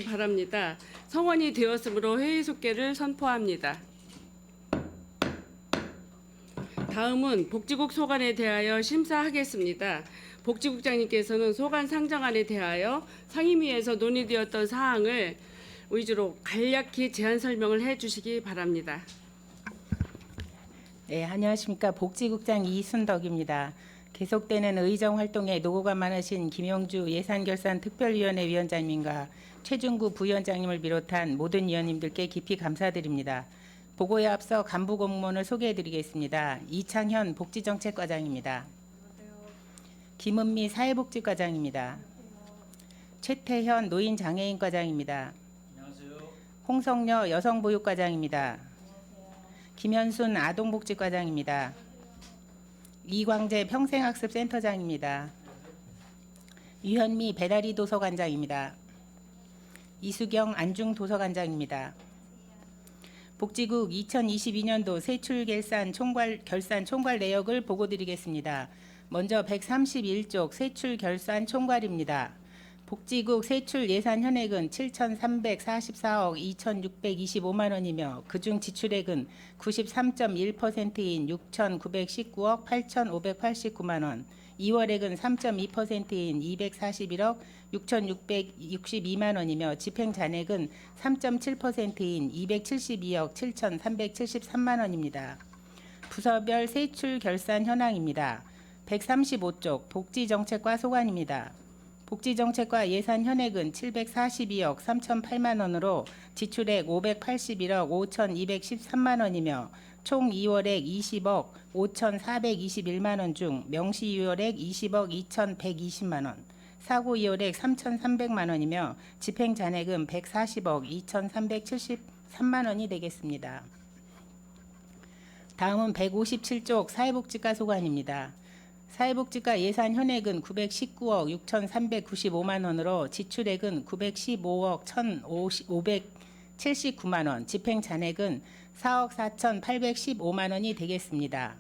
바랍니다. 성원이 되었으므로 회의 속개를 선포합니다. 다음은 복지국 소관에 대하여 심사하겠습니다. 복지국장님께서는 소관 상정안에 대하여 상임위에서 논의되었던 사항을 위주로 간략히 제안 설명을 해주시기 바랍니다. 네, 안녕하십니까. 복지국장 이순덕입니다. 계속되는 의정 활동에 노고가 많으신 김용주 예산결산특별위원회 위원장님과 최중구 부위원장님을 비롯한 모든 위원님들께 깊이 감사드립니다. 보고에 앞서 간부 공무원을 소개해드리겠습니다. 이창현 복지정책과장입니다. 김은미 사회복지과장입니다. 최태현 노인장애인과장입니다. 홍성여 여성보육과장입니다. 김현순 아동복지과장입니다. 이광재 평생학습센터장입니다. 유현미 배다리도서관장입니다. 이수경 안중도서관장입니다. 복지국 2022년도 세출결산 총괄 내역을 보고드리겠습니다. 먼저 131쪽 세출결산 총괄입니다. 복지국 세출 예산 현액은 7,344억 2,625만 원이며 그중 지출액은 93.1%인 6,919억 8,589만 원, 2월액은 3.2%인 241억 6,662만 원이며 집행 잔액은 3.7%인 272억 7,373만 원입니다. 부서별 세출 결산 현황입니다. 135쪽 복지정책과 소관입니다. 복지정책과 예산 현액은 742억 3,008만 원으로 지출액 581억 5,213만 원이며 총 2월액 20억 5,421만 원 중 명시 2월액 20억 2,120만 원, 사고 2월액 3,300만 원이며 집행 잔액은 140억 2,373만 원이 되겠습니다. 다음은 157쪽 사회복지과 소관입니다. 사회복지과 예산 현액은 919억 6,395만 원으로 지출액은 915억 1,579만 원, 집행 잔액은 4억 4,815만 원이 되겠습니다.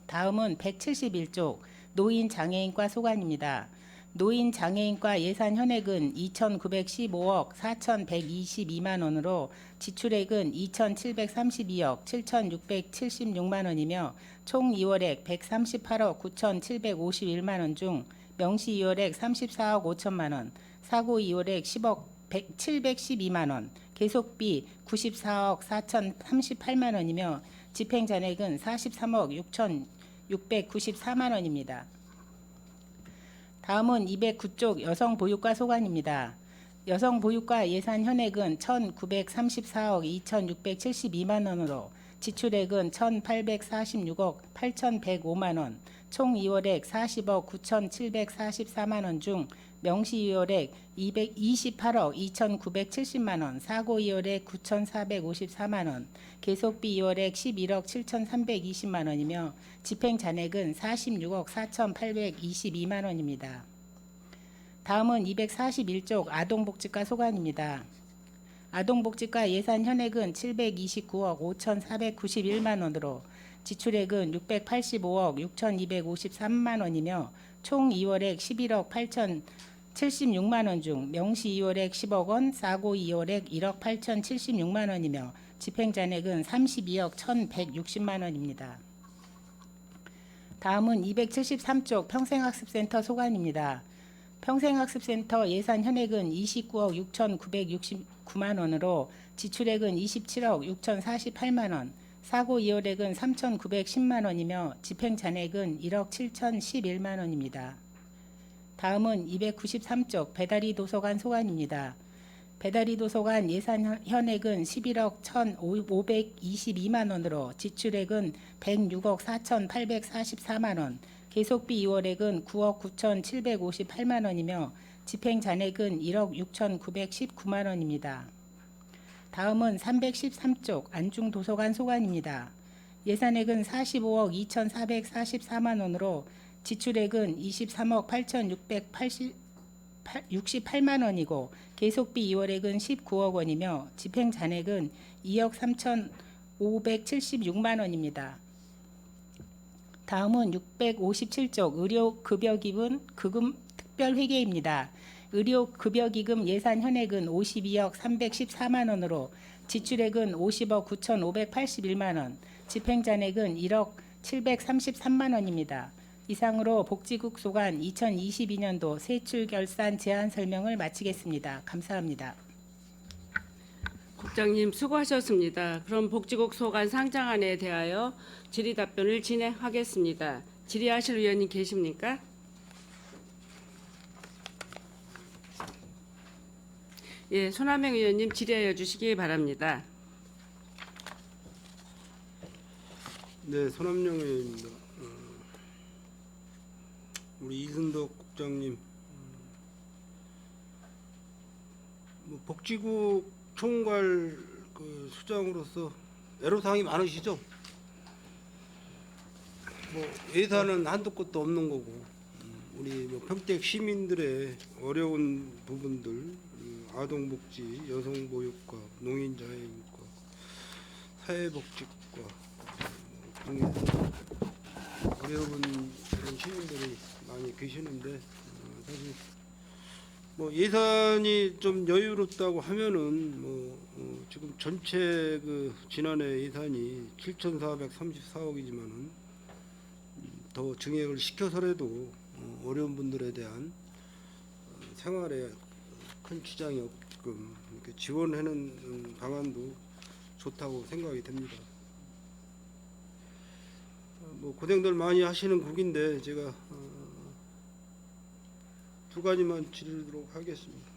다음은 171쪽 노인장애인과 소관입니다. 노인장애인과 예산 현액은 2,915억 4,122만 원으로 지출액은 2,732억 7,676만 원이며 총 2월액 138억 9,751만 원 중 명시 2월액 34억 5천만 원, 사고 2월액 10억 712만 원, 계속비 94억 4,038만 원이며 집행 잔액은 43억 6,694만 원입니다. 다음은 209쪽 여성보육과 소관입니다. 여성보육과 예산 현액은 1,934억 2,672만 원으로 지출액은 1,846억 8,105만 원, 총 2월액 40억 9,744만 원 중 명시 2월액 228억 2,970만 원, 사고 2월액 9,454만 원, 계속비 2월액 11억 7,320만 원이며 집행 잔액은 46억 4,822만 원입니다. 다음은 241쪽 아동복지과 소관입니다. 아동복지과 예산 현액은 729억 5,491만 원으로 지출액은 685억 6,253만 원이며 총 2월액 11억 8,076만 원 중 명시 2월액 10억 원, 사고 2월액 1억 8,076만 원이며 집행 잔액은 32억 1,160만 원입니다. 다음은 273쪽 평생학습센터 소관입니다. 평생학습센터 예산 현액은 29억 6,969만 원으로 지출액은 27억 6,048만 원, 사고 2월액은 3,910만 원이며 집행 잔액은 1억 7,011만 원입니다. 다음은 293쪽 배다리도서관 소관입니다. 배다리도서관 예산 현액은 11억 1,522만 원으로 지출액은 106억 4,844만 원, 계속비 2월액은 9억 9,758만 원이며 집행 잔액은 1억 6,919만 원입니다. 다음은 313쪽 안중도서관 소관입니다. 예산액은 45억 2,444만 원으로 지출액은 23억 8,668만 원이고 계속비 2월액은 19억 원이며 집행 잔액은 2억 3,576만 원입니다. 다음은 657쪽 의료급여기분 특별회계입니다. 의료급여기금 예산 현액은 52억 314만 원으로 지출액은 50억 9,581만 원, 집행잔액은 1억 733만 원입니다. 이상으로 복지국 소관 2022년도 세출 결산 제안 설명을 마치겠습니다. 감사합니다. 국장님 수고하셨습니다. 그럼 복지국 소관 상장안에 대하여 질의 답변을 진행하겠습니다. 질의하실 의원님 계십니까? 예, 손하명 의원님 질의하여 주시기 바랍니다. 네, 손함영 의원입니다. 우리 이순덕 국장님, 뭐 복지국 총괄 그 수장으로서 애로사항이 많으시죠? 뭐 예산은 한도 끝도 없는 거고, 우리 뭐 평택 시민들의 어려운 부분들, 아동복지, 여성보육과, 농인자해인과, 사회복지과 등에서 어려운 그런 시민들이 많이 계시는데 사실 뭐 예산이 좀 여유롭다고 하면은 지금 전체 그 지난해 예산이 7,434억이지만은 더 증액을 시켜서라도 어려운 분들에 대한 생활에 큰 지장이 없게끔 이렇게 지원하는 방안도 좋다고 생각이 됩니다. 뭐 고생들 많이 하시는 국인데 제가 두 가지만 드리도록 하겠습니다.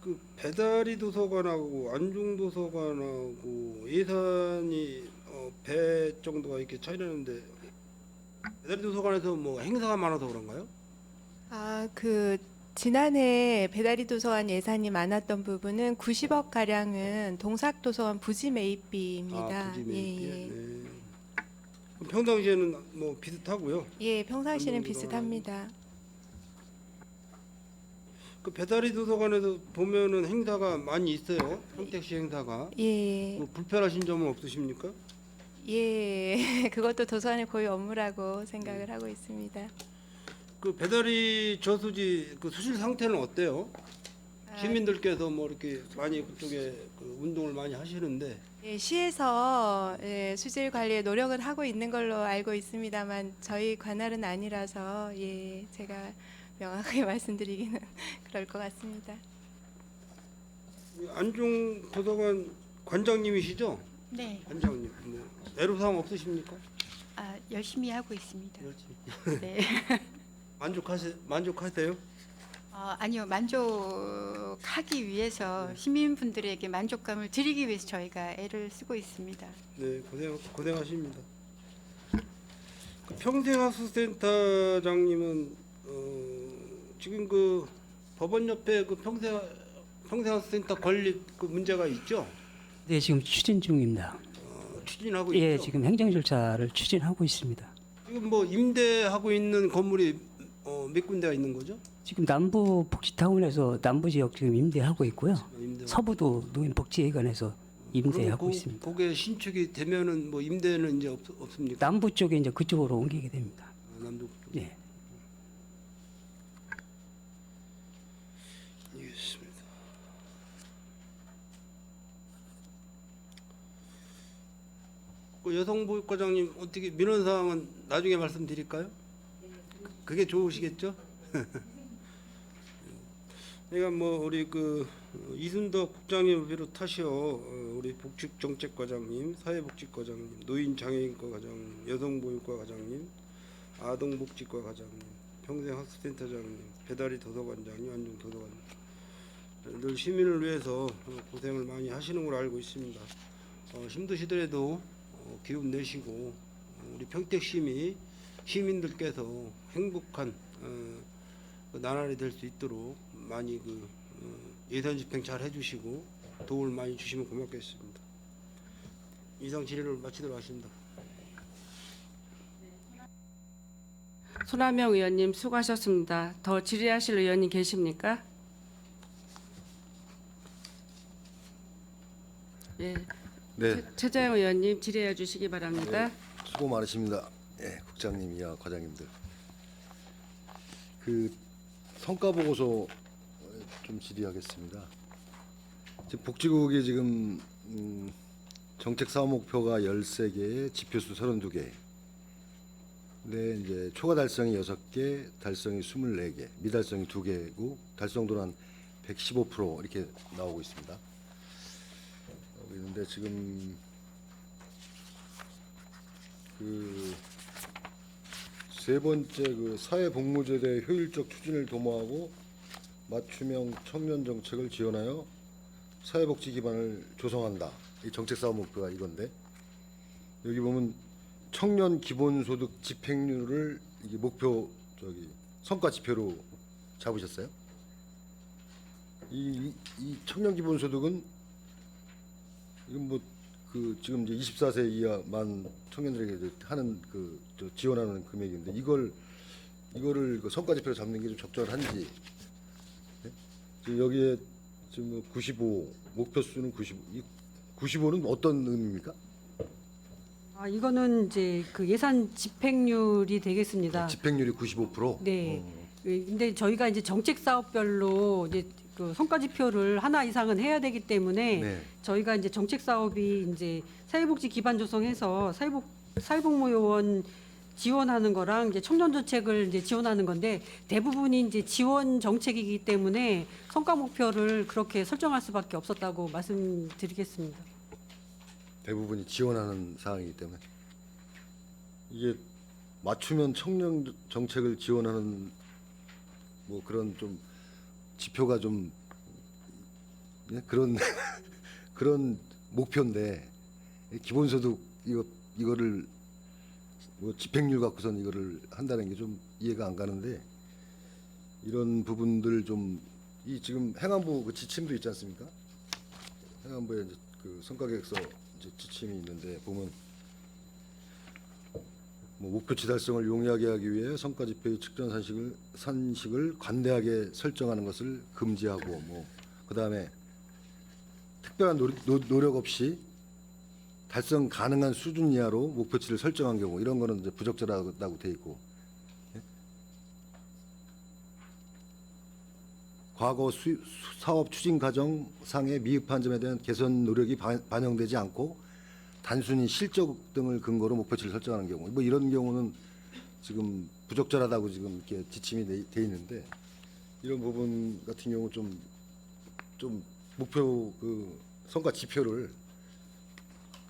그 배다리 도서관하고 안중 도서관하고 예산이 배 정도가 이렇게 차이 나는데 배다리 도서관에서 뭐 행사가 많아서 그런가요? 그 지난해 배다리 도서관 예산이 많았던 부분은 90억 가량은 동삭 도서관 부지 매입비입니다. 부지 매입비. 예, 네. 그럼 평상시에는 뭐 비슷하고요. 예, 평상시는 안동 도서관. 비슷합니다. 그 배다리 도서관에서 보면은 행사가 많이 있어요. 평택시 행사가. 예, 뭐 불편하신 점은 없으십니까? 예, 그것도 도서관의 고유 업무라고 생각을 하고 있습니다. 그 배다리 저수지 그 수질 상태는 어때요? 시민들께서 뭐 이렇게 많이 그쪽에 그 운동을 많이 하시는데 예, 시에서 수질 관리에 노력은 하고 있는 걸로 알고 있습니다만 저희 관할은 아니라서 예, 제가 명확하게 말씀드리기는 그럴 것 같습니다. 안중 도서관 관장님이시죠? 네, 관장님. 뭐 애로사항 없으십니까? 열심히 하고 있습니다. 그렇지. 네. 만족하세요? 아니요, 만족하기 위해서 시민분들에게 만족감을 드리기 위해서 저희가 애를 쓰고 있습니다. 네, 고생하십니다. 그 평생학습센터장님은 지금 그 법원 옆에 그 평생학습센터 건립 그 문제가 있죠? 네, 지금 추진 중입니다. 추진하고 예, 있죠. 지금 행정 절차를 추진하고 있습니다. 지금 뭐 임대하고 있는 건물이 몇 군데가 있는 거죠? 지금 남부 복지타운에서 남부 지역 지금 임대하고 있고요. 임대. 서부도 노인복지회관에서 임대하고 있습니다. 그게 신축이 되면은 뭐 임대는 이제 없습니까? 남부 쪽에 이제 그쪽으로 옮기게 됩니다. 남북. 예. 알겠습니다. 그 여성보육과장님 어떻게 민원 사항은 나중에 말씀드릴까요? 그게 좋으시겠죠? 내가 뭐 우리 그 이순덕 국장님 비롯하시어 우리 복지정책과장님, 사회복지과장님, 노인장애인과 과장님, 여성보육과 과장님, 아동복지과 과장님, 평생학습센터장님, 배다리 도서관장님, 안중 도서관님 늘 시민을 위해서 고생을 많이 하시는 걸로 알고 있습니다. 힘드시더라도 기운 내시고 우리 평택 시민들께서 행복한 나날이 될 수 있도록 많이 예산 집행 잘 해주시고 도움을 많이 주시면 고맙겠습니다. 이상 질의를 마치도록 하겠습니다. 손하명 의원님 수고하셨습니다. 더 질의하실 의원님 계십니까? 예, 네, 최재형 의원님 질의해 주시기 바랍니다. 수고 많으십니다. 예, 국장님이야 과장님들. 그 성과 보고서 좀 질의하겠습니다. 지금 복지국이 지금 정책 사업 목표가 13개, 지표수 32개. 근데 이제 초과 달성이 6개, 달성이 24개, 미달성이 2개고 달성도는 한 115% 이렇게 나오고 있습니다. 그런데 지금 그 세 번째 그 사회복무제도의 효율적 추진을 도모하고 맞춤형 청년 정책을 지원하여 사회복지 기반을 조성한다. 이 정책 사업 목표가 이건데 여기 보면 청년 기본소득 집행률을 이게 목표 성과 지표로 잡으셨어요? 이 청년 기본소득은 이건 뭐 그 지금 이제 24세 이하 만 청년들에게 이제 하는 지원하는 금액인데 이거를 그 성과 지표로 잡는 게 좀 적절한지. 네? 지금 여기에 지금 95 목표 수는 95. 이 95는 어떤 의미입니까? 아, 이거는 이제 그 예산 집행률이 되겠습니다. 집행률이 95%? 네. 근데 저희가 이제 정책 사업별로 이제 그 성과 지표를 하나 이상은 해야 되기 때문에 네. 저희가 이제 정책 사업이 이제 사회복지 기반 조성해서 사회복무 요원 지원하는 거랑 이제 청년 정책을 이제 지원하는 건데 대부분이 이제 지원 정책이기 때문에 성과 목표를 그렇게 설정할 수밖에 없었다고 말씀드리겠습니다. 대부분이 지원하는 사항이기 때문에 이게 맞춤형 청년 정책을 지원하는 뭐 그런 좀 지표가 좀 예? 그런 그런 목표인데 기본소득 이거를 뭐 집행률 갖고선 이거를 한다는 게 좀 이해가 안 가는데 이런 부분들 좀 이 지금 행안부 그 지침도 있지 않습니까? 행안부에 이제 그 성과계획서 이제 지침이 있는데 보면 뭐 목표치 달성을 용이하게 하기 위해 성과 지표의 측정 산식을 관대하게 설정하는 것을 금지하고 뭐 그다음에 특별한 노력 없이 달성 가능한 수준 이하로 목표치를 설정한 경우 이런 거는 이제 부적절하다고 돼 있고 예? 과거 사업 추진 과정 상의 미흡한 점에 대한 개선 노력이 반영되지 않고 단순히 실적 등을 근거로 목표치를 설정하는 경우, 뭐 이런 경우는 지금 부적절하다고 지금 이렇게 지침이 돼 있는데 이런 부분 같은 경우 좀 목표 그 성과 지표를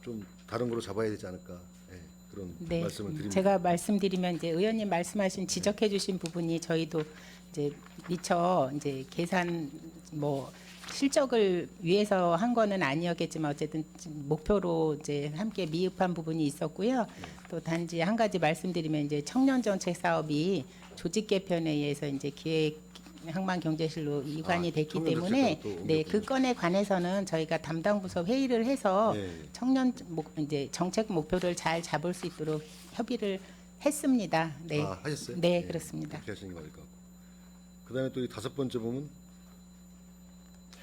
좀 다른 거로 잡아야 되지 않을까 예, 그런 네, 말씀을 드립니다. 제가 말씀드리면 이제 의원님 말씀하신 지적해주신 부분이 저희도 이제 미처 이제 계산 뭐 실적을 위해서 한 거는 아니었겠지만 어쨌든 목표로 이제 함께 미흡한 부분이 있었고요. 또 단지 한 가지 말씀드리면 이제 청년 정책 사업이 조직 개편에 의해서 이제 기획 항만경제실로 이관이 됐기 청년 때문에 정책으로 또 네, 옮겼군요. 그 건에 관해서는 저희가 담당 부서 회의를 해서 네. 청년 이제 정책 목표를 잘 잡을 수 있도록 협의를 했습니다. 네. 아, 하셨어요? 네, 예, 그렇습니다. 그렇게 하시는 게 맞을 것 같고. 그다음에 또 이 5번째 보면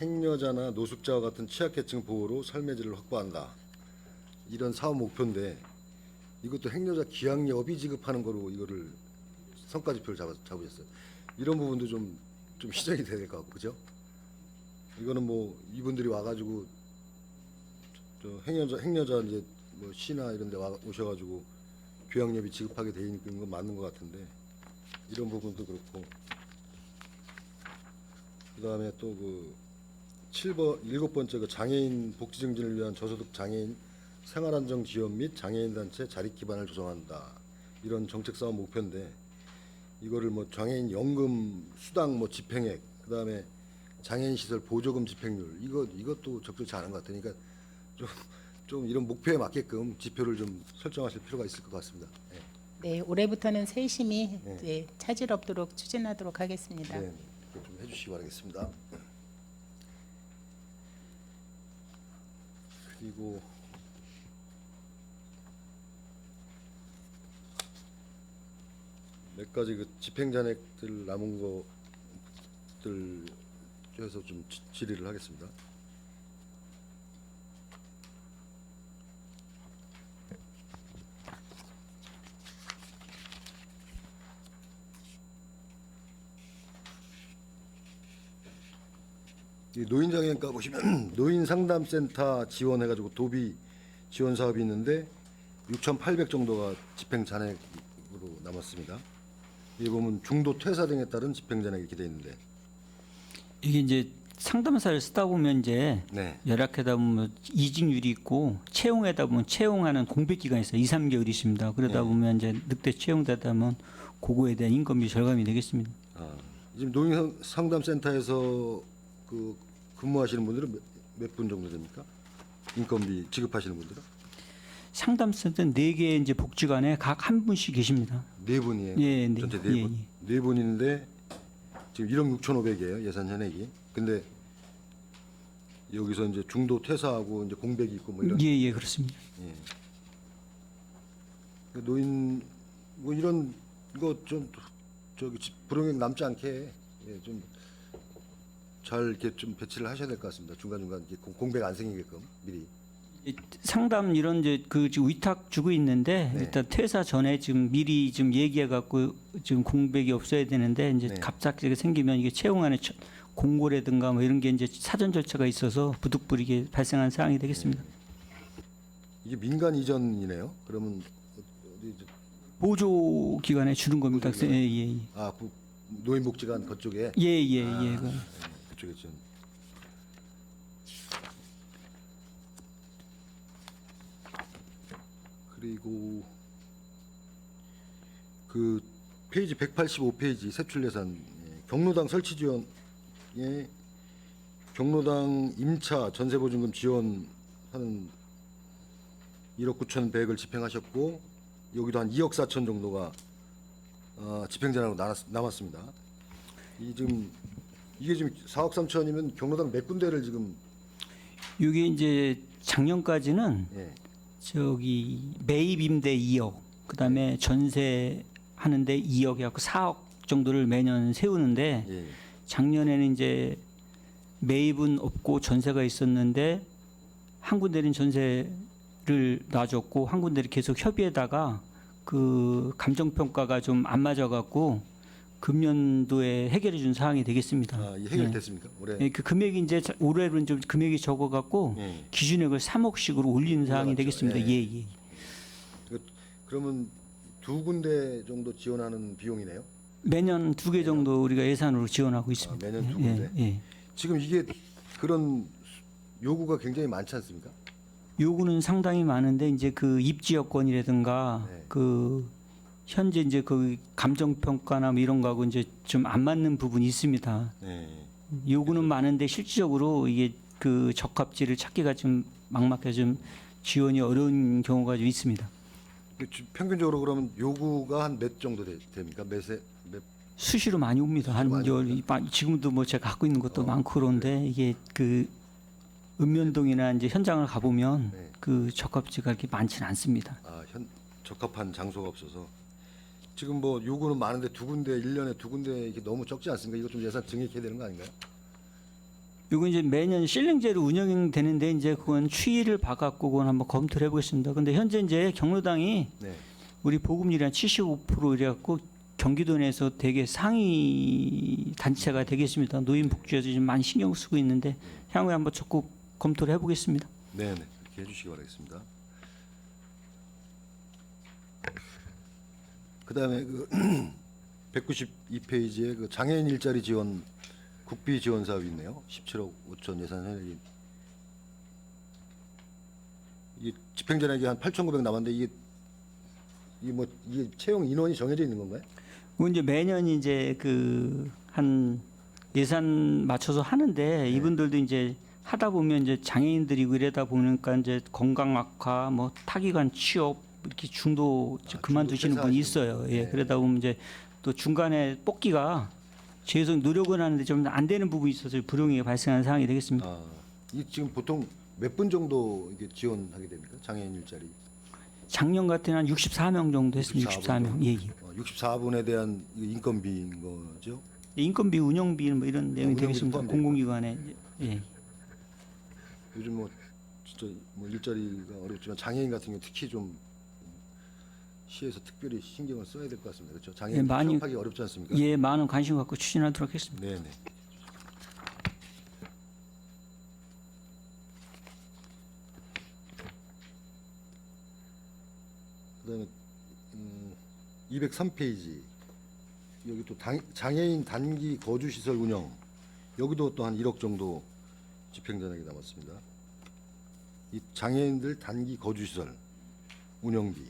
행여자나 노숙자와 같은 취약계층 보호로 삶의 질을 확보한다. 이런 사업 목표인데 이것도 행여자 기왕여비 지급하는 거로 이거를 성과 지표를 잡으셨어요. 이런 부분도 좀 시정이 돼야 될 것 같고, 그죠? 이거는 뭐 이분들이 와가지고 저 행여자 이제 뭐 시나 이런 데 오셔가지고 교양여비 지급하게 돼 있는 건 맞는 것 같은데 이런 부분도 그렇고 그다음에 또 그 7번째 그 장애인 복지 증진을 위한 저소득 장애인 생활안정 지원 및 장애인 단체 자립 기반을 조성한다. 이런 정책 사업 목표인데 이거를 뭐 장애인 연금 수당 뭐 집행액 그다음에 장애인 시설 보조금 집행률 이것도 적절치 않은 것 같으니까 좀 이런 목표에 맞게끔 지표를 좀 설정하실 필요가 있을 것 같습니다. 네. 네, 올해부터는 세심히 네. 네, 차질 없도록 추진하도록 하겠습니다. 네, 그거 좀 해주시기 바라겠습니다. 그리고 몇 가지 그 집행 잔액들 남은 것들 해서 좀 질의를 하겠습니다. 이 노인장애인과 보시면 노인 상담센터 지원해가지고 도비 지원 사업이 있는데 6,800 정도가 집행 잔액으로 남았습니다. 이 보면 중도 퇴사 등에 따른 집행 잔액이 기대 있는데. 이게 이제 상담사를 쓰다 보면 이제 네. 열악하다 보면 이직률이 있고 채용하다 보면 채용하는 공백 기간이 있어요. 2, 3개월이 있습니다. 그러다 네. 보면 이제 늑대 채용되다 보면 그거에 대한 인건비 절감이 되겠습니다. 지금 노인 상담센터에서 그 근무하시는 분들은 몇 분 정도 됩니까? 인건비 지급하시는 분들은 상담센터 4개 이제 복지관에 각 한 분씩 계십니다. 네 분이에요. 예, 네. 전체 네 예, 분. 예. 네 분인데 지금 1억 6,500이에요 예산 현액이. 근데 여기서 이제 중도 퇴사하고 이제 공백이 있고 뭐 이런 예, 그렇습니다. 그 노인 뭐 이런 거 좀 저기 불응행 남지 않게 좀 잘 이렇게 좀 배치를 하셔야 될 것 같습니다. 중간 중간 공백 안 생기게끔 미리. 상담 이런 이제 그 지금 위탁 주고 있는데 네. 일단 퇴사 전에 지금 미리 좀 얘기해 갖고 지금 공백이 없어야 되는데 이제 네. 갑작스럽게 생기면 이게 채용하는 공고라든가 뭐 이런 게 이제 사전 절차가 있어서 부득불이게 발생한 사항이 되겠습니다. 이게 민간 이전이네요. 그러면 어디 이제 보조 기관에 주는 겁니다. 보조 기관에? 예. 노인복지관 그쪽에 예. 그쪽에 좀 그리고 그 페이지 185페이지 세출 예산 경로당 설치 지원에 경로당 임차 전세 보증금 지원하는 1억 9,100을 집행하셨고 여기도 한 2억 4천 정도가 집행자로 남았습니다. 이게 지금 4억 3천이면 경로당 몇 군데를 지금 이게 이제 작년까지는 예. 저기 매입 임대 2억, 그다음에 전세 하는데 2억 해갖고 4억 정도를 매년 세우는데 예. 작년에는 이제 매입은 없고 전세가 있었는데 한 군데는 전세를 놔줬고 한 군데를 계속 협의에다가 그 감정평가가 좀 안 맞아갖고 금년도에 해결해 준 사항이 되겠습니다. 이 해결됐습니까? 올해 예, 그 금액이 이제 올해는 좀 금액이 적어갖고 예. 기준액을 3억씩으로 올리는 사항이 올라갔죠. 되겠습니다. 예. 예. 그러면 두 군데 정도 지원하는 비용이네요. 매년 2개 정도 우리가 예산으로 지원하고 있습니다. 매년 두 군데. 예. 지금 이게 그런 요구가 굉장히 많지 않습니까? 요구는 상당히 많은데 이제 그 입지 여건이라든가 네. 그 현재 이제 그 감정 평가나 뭐 이런 거하고 이제 좀 안 맞는 부분이 있습니다. 네. 요구는 많은데 실질적으로 이게 그 적합지를 찾기가 좀 막막해 좀 지원이 어려운 경우가 좀 있습니다. 평균적으로 그러면 요구가 한 몇 정도 됩니까? 몇 수시로 많이 옵니다. 한 많이 지금도 뭐 제가 갖고 있는 것도 많고 그런데 이게 그 읍면동이나 이제 현장을 가보면 네. 그 적합지가 그렇게 많지는 않습니다. 적합한 장소가 없어서 지금 뭐 요구는 많은데 두 군데 1년에 두 군데 이게 너무 적지 않습니까? 이거 좀 예산 증액해야 되는 거 아닌가요? 이거 이제 매년 실링제로 운영되는데 이제 그건 추이를 봐갖고 그건 한번 검토를 해보겠습니다. 근데 현재 이제 경로당이 네. 우리 보급률이 한 75% 이래갖고 경기도 내에서 되게 상위 단체가 되겠습니다. 노인복지에서 좀 많이 신경 쓰고 있는데 향후에 한번 적극 검토를 해보겠습니다. 네, 그렇게 해주시기 바라겠습니다. 그다음에 그 192페이지에 그 장애인 일자리 지원 국비 지원 사업이 있네요. 17억 5천 예산 현액이 이게 집행전액이 한 8,900 남았는데 이게 채용 인원이 정해져 있는 건가요? 그 이제 매년 이제 그 한 예산 맞춰서 하는데 이분들도 이제 하다 보면 이제 장애인들이고 이러다 보니까 이제 건강 악화, 뭐 타기관 취업 이렇게 중도 그만두시는 분이 있어요. 예, 네. 그러다 보면 이제 또 중간에 뽑기가 계속 노력은 하는데 좀 안 되는 부분이 있어서 불용이 발생하는 상황이 되겠습니다. 이 지금 보통 몇 분 정도 이게 지원하게 됩니까? 장애인 일자리 작년 같은 한 64명 정도 했습니다. 64명. 예. 64분에 대한 인건비인 거죠? 인건비, 운영비 뭐 이런 내용이 운영비도 되겠습니다. 포함되고. 공공기관에. 예. 요즘 뭐 진짜 뭐 일자리가 어렵지만 장애인 같은 경우 특히 좀 시에서 특별히 신경을 써야 될 것 같습니다. 그렇죠? 장애인 예, 많이- 취업하기 어렵지 않습니까? 예, 많은 관심 갖고 추진하도록 하겠습니다. 네. 그다음에 203페이지 여기 또 장애인 단기 거주 시설 운영 여기도 또 한 1억 정도 집행전액이 남았습니다. 이 장애인들 단기 거주 시설 운영비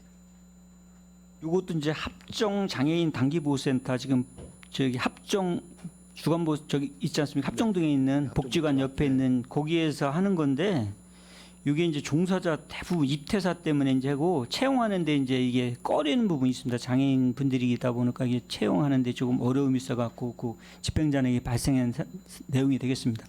이것도 이제 합정 장애인 단기보호센터 지금 저기 합정 주간보 저기 있지 않습니까? 합정동에 있는 복지관 옆에 있는 거기에서 하는 건데 이게 이제 종사자 대부분 입퇴사 때문에 이제 하고 채용하는데 이제 이게 꺼리는 부분이 있습니다. 장애인 분들이다 보니까 이게 채용하는데 조금 어려움이 있어갖고 그 집행잔액이 발생한 내용이 되겠습니다.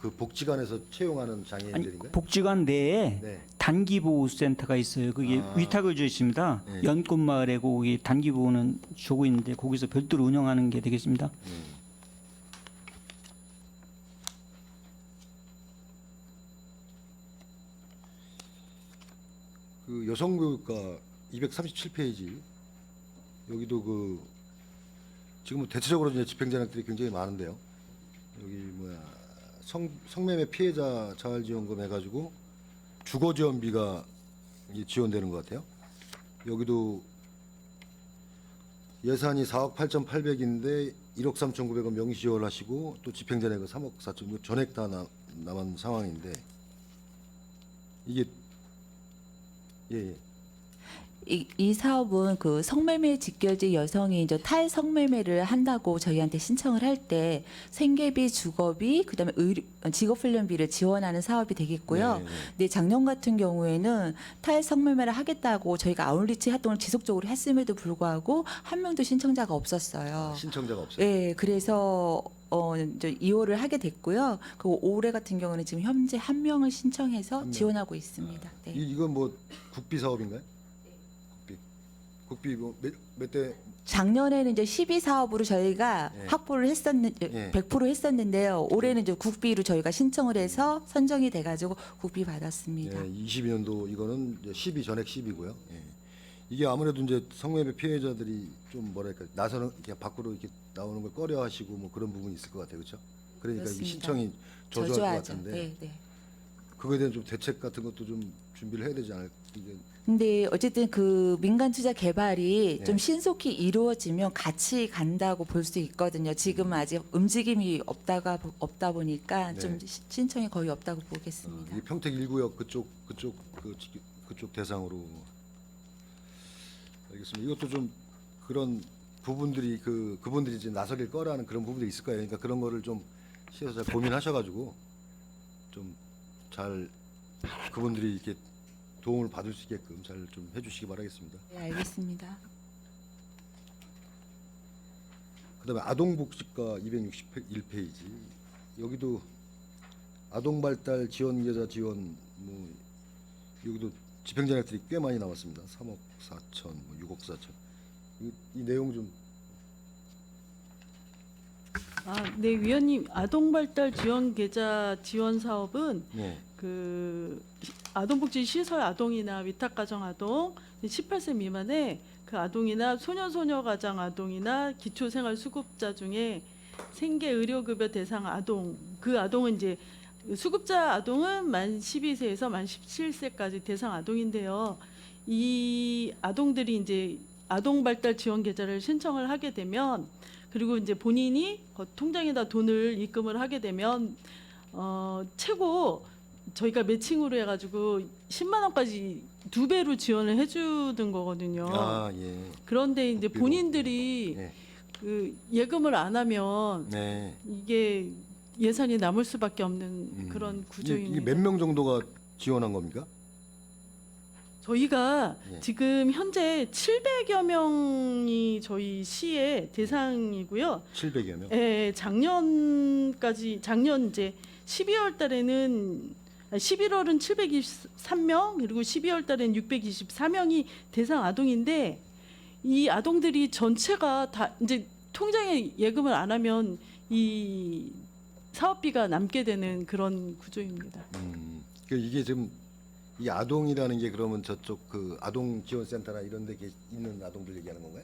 그 복지관에서 채용하는 아니 장애인들인가요? 복지관 내에 네. 단기보호센터가 있어요. 그게 위탁을 주 있습니다. 네. 연꽃마을에 거기 단기보호는 주고 있는데 거기서 별도로 운영하는 게 되겠습니다. 그 여성교육과 237페이지 여기도 그 지금 대체적으로 이제 집행잔액들이 굉장히 많은데요. 여기 성매매 피해자 자활지원금 해가지고 주거지원비가 이게 지원되는 것 같아요. 여기도 예산이 4억 8,800인데 1억 3,900원 명시지원하시고 또 집행잔액은 3억 4천 전액 다 남은 상황인데 이게 예. 이 사업은 그 성매매 직결직 여성이 이제 탈성매매를 한다고 저희한테 신청을 할 때 생계비, 주거비, 그다음에 직업훈련비를 지원하는 사업이 되겠고요. 네. 근데 작년 같은 경우에는 탈성매매를 하겠다고 저희가 아웃리치 활동을 지속적으로 했음에도 불구하고 한 명도 신청자가 없었어요. 신청자가 없어요. 네, 그래서 이제 2호를 하게 됐고요. 그 올해 같은 경우는 지금 현재 한 명을 신청해서 한 명. 지원하고 있습니다. 네. 이건 뭐 국비 사업인가요? 국비 뭐 몇 대? 작년에는 이제 12사업으로 저희가 예. 확보를 했었는데 예. 100% 했었는데요. 올해는 이제 국비로 저희가 신청을 해서 선정이 돼가지고 국비 받았습니다. 예, 22년도 이거는 이제 12 전액 10이고요. 예. 이게 아무래도 이제 성매매 피해자들이 좀 뭐랄까 나서는 이렇게 밖으로 이렇게 나오는 걸 꺼려하시고 뭐 그런 부분이 있을 것 같아요, 그렇죠? 그러니까 이게 그렇습니다. 신청이 저조할 것 저조하죠. 같은데 네, 네. 그거에 대한 좀 대책 같은 것도 좀 준비를 해야 되지 않을까? 이게 근데 어쨌든 그 민간 투자 개발이 네. 좀 신속히 이루어지면 같이 간다고 볼 수 있거든요. 지금은 아직 움직임이 없다 보니까 네. 좀 신청이 거의 없다고 보겠습니다. 이 평택 1구역 그쪽 대상으로 알겠습니다. 이것도 좀 그런 부분들이 그분들이 이제 나서릴 거라는 그런 부분들이 있을 거예요. 그러니까 그런 거를 좀 시에서 잘 고민하셔가지고 좀 잘 그분들이 이렇게 도움을 받을 수 있게끔 잘 좀 해주시기 바라겠습니다. 네, 알겠습니다. 그다음에 아동복지과 261페이지 여기도 아동발달 지원 계좌 지원 뭐 여기도 집행잔액들이 꽤 많이 나왔습니다. 3억 4천, 뭐 6억 4천. 이 내용 좀 네, 위원님, 아동발달 지원 계좌 지원 사업은 네. 그 아동복지 시설 아동이나 위탁가정 아동 18세 미만의 그 아동이나 소녀 가정 아동이나 기초생활수급자 중에 생계 의료급여 대상 아동 그 아동은 이제 수급자 아동은 만 12세에서 만 17세까지 대상 아동인데요. 이 아동들이 이제 아동발달 지원 계좌를 신청을 하게 되면 그리고 이제 본인이 통장에다 돈을 입금을 하게 되면 최고 저희가 매칭으로 해가지고 10만 원까지 2배로 지원을 해주는 거거든요. 예. 그런데 이제 국비로. 본인들이 네. 그 예금을 안 하면 네. 이게 예산이 남을 수밖에 없는 그런 이게 구조입니다. 몇 명 정도가 지원한 겁니까? 저희가 예. 지금 현재 700여 명이 저희 시의 대상이고요. 700여 명. 예, 작년 이제 12월 달에는 11월은 723명 그리고 12월 달에는 624명이 대상 아동인데 이 아동들이 전체가 다 이제 통장에 예금을 안 하면 이 사업비가 남게 되는 그런 구조입니다. 이게 지금 이 아동이라는 게 그러면 저쪽 그 아동 지원센터나 이런 데 있는 아동들 얘기하는 건가요?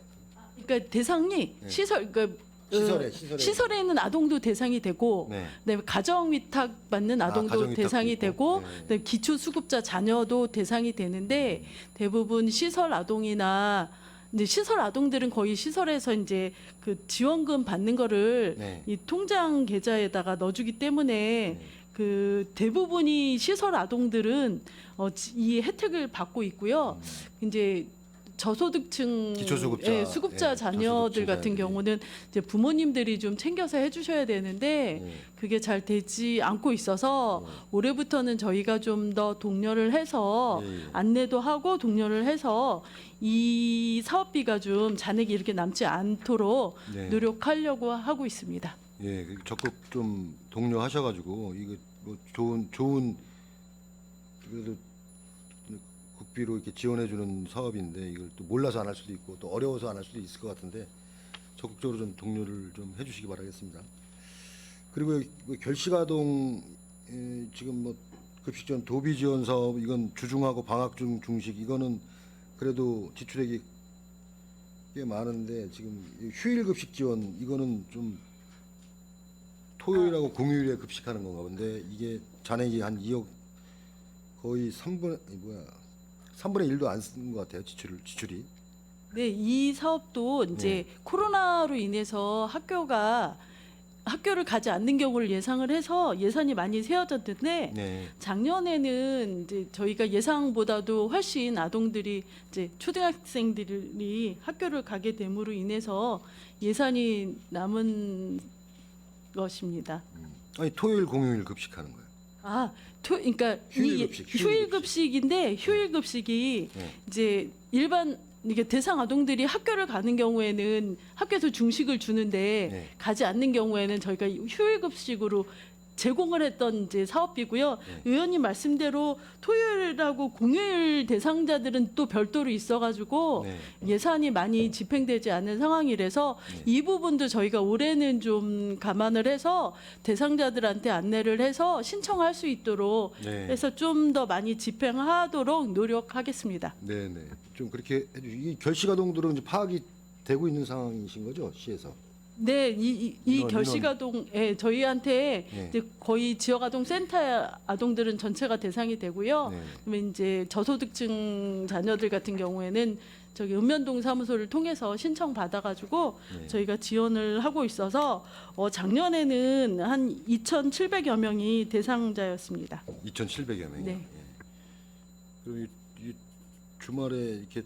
그러니까 대상이 네. 시설 그러니까 시설에 있는 아동도 대상이 되고 네. 그다음에 가정 위탁 받는 아동도 가정 위탁도 대상이 있고. 되고 네. 그다음에 기초 수급자 자녀도 대상이 되는데 대부분 시설 아동이나 이제 시설 아동들은 거의 시설에서 이제 그 지원금 받는 거를 네. 이 통장 계좌에다가 넣어주기 때문에 그 대부분이 시설 아동들은 이 혜택을 받고 있고요. 이제 저소득층 기초수급자, 예, 수급자 예, 자녀들 저소득층 같은 자녀들이. 경우는 이제 부모님들이 좀 챙겨서 해주셔야 되는데 네. 그게 잘 되지 않고 있어서 올해부터는 저희가 좀 더 독려를 해서 예, 예. 안내도 하고 독려를 해서 이 사업비가 좀 잔액이 이렇게 남지 않도록 네. 노력하려고 하고 있습니다. 예, 적극 좀 독려하셔가지고 이거 뭐 좋은 그래도 국비로 이렇게 지원해주는 사업인데 이걸 또 몰라서 안 할 수도 있고 또 어려워서 안 할 수도 있을 것 같은데 적극적으로 좀 독려를 좀 해주시기 바라겠습니다. 그리고 뭐 결식아동 지금 뭐 급식 지원 도비 지원 사업 이건 주중하고 방학 중 중식 이거는 그래도 지출액이 꽤 많은데 지금 이 휴일 급식 지원 이거는 좀 토요일하고 공휴일에 급식하는 건가 본데 이게 잔액이 한 2억 거의 3분의 1도 안 쓴 것 같아요 지출이. 네, 이 사업도 이제 코로나로 인해서 학교를 가지 않는 경우를 예상을 해서 예산이 많이 세워졌는데 네. 작년에는 이제 저희가 예상보다도 훨씬 아동들이 이제 초등학생들이 학교를 가게 됨으로 인해서 예산이 남은 것입니다. 아니 토요일 공휴일 급식하는 거예요. 그러니까 휴일 이 급식, 휴일 급식인데 휴일 급식이 네. 이제 일반 이게 대상 아동들이 학교를 가는 경우에는 학교에서 중식을 주는데 네. 가지 않는 경우에는 저희가 휴일 급식으로 제공을 했던 이제 사업이고요. 네. 의원님 말씀대로 토요일하고 공휴일 대상자들은 또 별도로 있어가지고 네. 예산이 많이 집행되지 않은 상황이라서 이 부분도 저희가 올해는 좀 감안을 해서 대상자들한테 안내를 해서 신청할 수 있도록 네. 해서 좀 더 많이 집행하도록 노력하겠습니다. 네네. 좀 그렇게 해주시. 이 결식아동들은 이제 파악이 되고 있는 상황이신 거죠 시에서. 네, 이 민원. 결식아동에 저희한테 네. 이제 거의 지역아동 센터 아동들은 전체가 대상이 되고요. 네. 그러면 이제 저소득층 자녀들 같은 경우에는 저기 읍면동 사무소를 통해서 신청 받아가지고 네. 저희가 지원을 하고 있어서 작년에는 한 2,700여 명이 대상자였습니다. 2,700여 명이요. 네. 예. 그럼 이 주말에 이렇게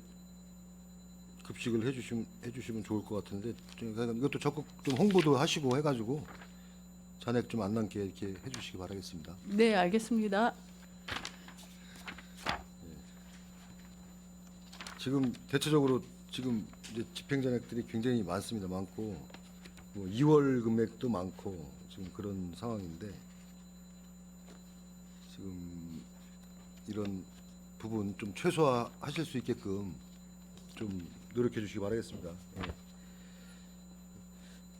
급식을 해주시면 좋을 것 같은데 이것도 적극 좀 홍보도 하시고 해가지고 잔액 좀 안 남게 이렇게 해주시기 바라겠습니다. 네, 알겠습니다. 지금 대체적으로 지금 이제 집행 잔액들이 굉장히 많습니다. 많고 뭐 2월 금액도 많고 지금 그런 상황인데 지금 이런 부분 좀 최소화하실 수 있게끔 좀 노력해 주시기 바라겠습니다. 예.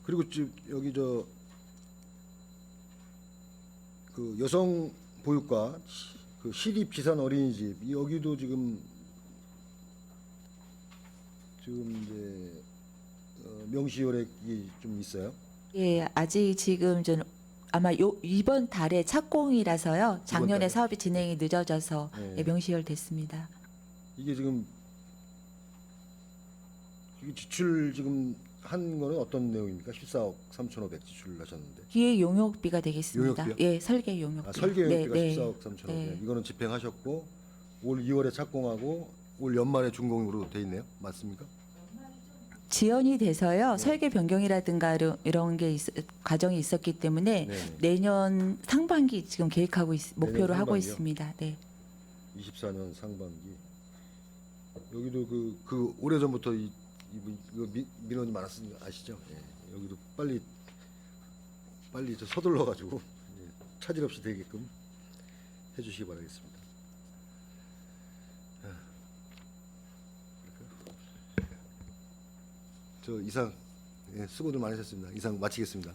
그리고 지금 여기 그 여성 보육과 그 시립 지산 어린이집 여기도 지금 이제 명시 요rek이 좀 있어요. 예, 아직 지금 좀 아마 이번 달에 착공이라서요. 작년에 달에? 사업이 진행이 늦어져서 네. 예, 명시열됐습니다. 이게 지금 이게 지출 지금 한 거는 어떤 내용입니까? 14억 3,500 지출을 하셨는데. 기획 용역비가 되겠습니다. 용역비요? 예, 설계 용역비. 설계 용역비가 네, 14억 3,500. 네. 이거는 집행하셨고 올 2월에 착공하고 올 연말에 준공으로 돼 있네요. 맞습니까? 지연이 돼서요. 네. 설계 변경이라든가 이런 게 과정이 있었기 때문에 네. 내년 상반기 지금 계획하고 목표로 하고 상반기요? 있습니다. 네. 24년 상반기. 여기도 그 오래 전부터 이거 민원이 많았으니 아시죠? 예. 여기도 빨리 저 서둘러 가지고 차질 없이 되게끔 해주시기 바라겠습니다. 저 이상 수고들 많으셨습니다. 이상 마치겠습니다.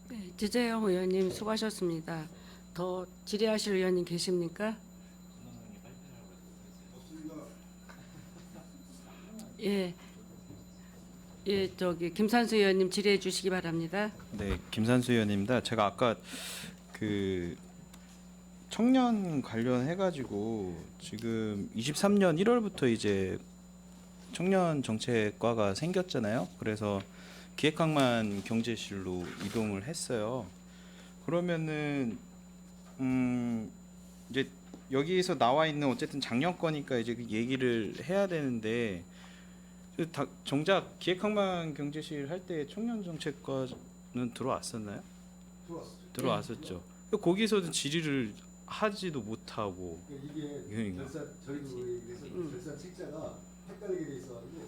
네, 지재영 의원님 수고하셨습니다. 더 질의하실 의원님 계십니까? 예. 예, 저기 김산수 의원님 질의해 주시기 바랍니다. 네, 김산수 의원입니다. 제가 아까 그 청년 관련해 가지고 지금 23년 1월부터 이제 청년 정책과가 생겼잖아요. 그래서 기획항만 경제실로 이동을 했어요. 그러면은 이제 여기에서 나와 있는 어쨌든 작년 거니까 이제 그 얘기를 해야 되는데 정작 기획항만 경제실 할 때 청년 정책과는 들어왔었나요? 들어왔었죠. 거기서도 질의를 하지도 못하고 이게 그러니까. 저희도 그래서 결산 책자가 헷갈리게 돼 있어가지고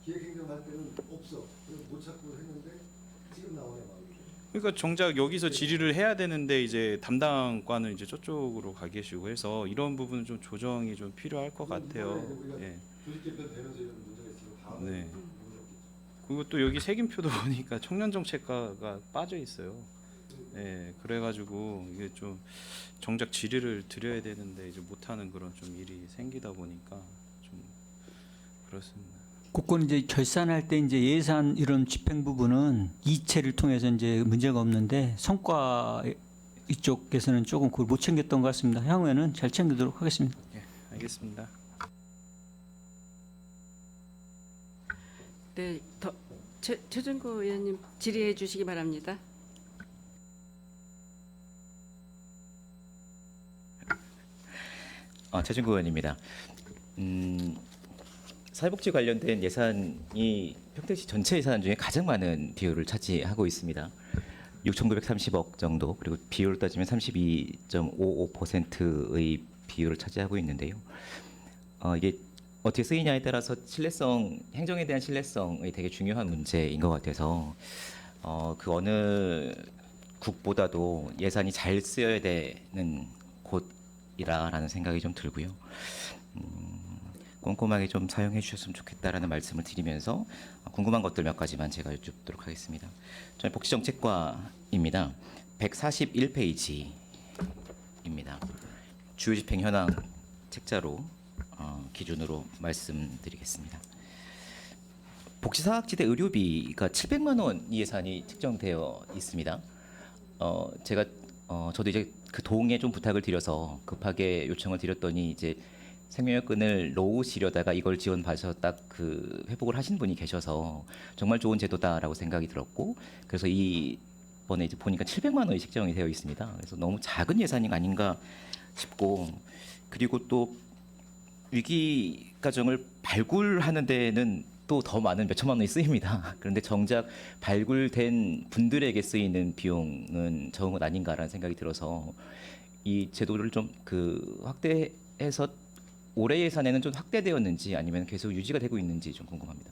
기획행정할 때는 없어. 그래서 못 찾고 했는데 지금 나오네 막. 그러니까 정작 여기서 질의를 해야 되는데 이제 담당과는 이제 저쪽으로 가 계시고 해서 이런 부분은 좀 조정이 좀 필요할 것 같아요. 예. 조직 개편 되면서 이런 문제가 있으면 다음에 네. 그리고 또 여기 색임표도 보니까 청년 정책과가 빠져 있어요. 예, 그래가지고 이게 좀 정작 질의를 드려야 되는데 이제 못하는 그런 좀 일이 생기다 보니까 좀 그렇습니다. 그건 이제 결산할 때 이제 예산 이런 집행 부분은 이체를 통해서 이제 문제가 없는데 성과 이쪽에서는 조금 그걸 못 챙겼던 것 같습니다. 향후에는 잘 챙기도록 하겠습니다. 예, 알겠습니다. 네, 최준구 의원님 질의해 주시기 바랍니다. 최준구 의원입니다. 사회복지 관련된 예산이 평택시 전체 예산 중에 가장 많은 비율을 차지하고 있습니다. 6,930억 정도, 그리고 비율을 따지면 32.55%의 비율을 차지하고 있는데요. 이게 어떻게 쓰이냐에 따라서 신뢰성, 행정에 대한 신뢰성이 되게 중요한 문제인 것 같아서 그 어느 국보다도 예산이 잘 쓰여야 되는 곳이라는 생각이 좀 들고요. 꼼꼼하게 좀 사용해 주셨으면 좋겠다라는 말씀을 드리면서 궁금한 것들 몇 가지만 제가 여쭙도록 하겠습니다. 저희 복지정책과입니다. 141페이지입니다. 주요 집행 현황 책자로 기준으로 말씀드리겠습니다. 복지사학지대 의료비가 700만 원 예산이 책정되어 있습니다. 제가 저도 이제 그 동에 좀 부탁을 드려서 급하게 요청을 드렸더니 이제 생명여건을 놓으시려다가 이걸 지원받아서 딱 그 회복을 하신 분이 계셔서 정말 좋은 제도다라고 생각이 들었고, 그래서 이번에 이제 보니까 700만 원이 책정이 되어 있습니다. 그래서 너무 작은 예산이 아닌가 싶고, 그리고 또 위기 가정을 발굴하는 데는 또 더 많은 몇 천만 원이 쓰입니다. 그런데 정작 발굴된 분들에게 쓰이는 비용은 적은 것 아닌가라는 생각이 들어서 이 제도를 좀 그 확대해서 올해 예산에는 좀 확대되었는지 아니면 계속 유지가 되고 있는지 좀 궁금합니다.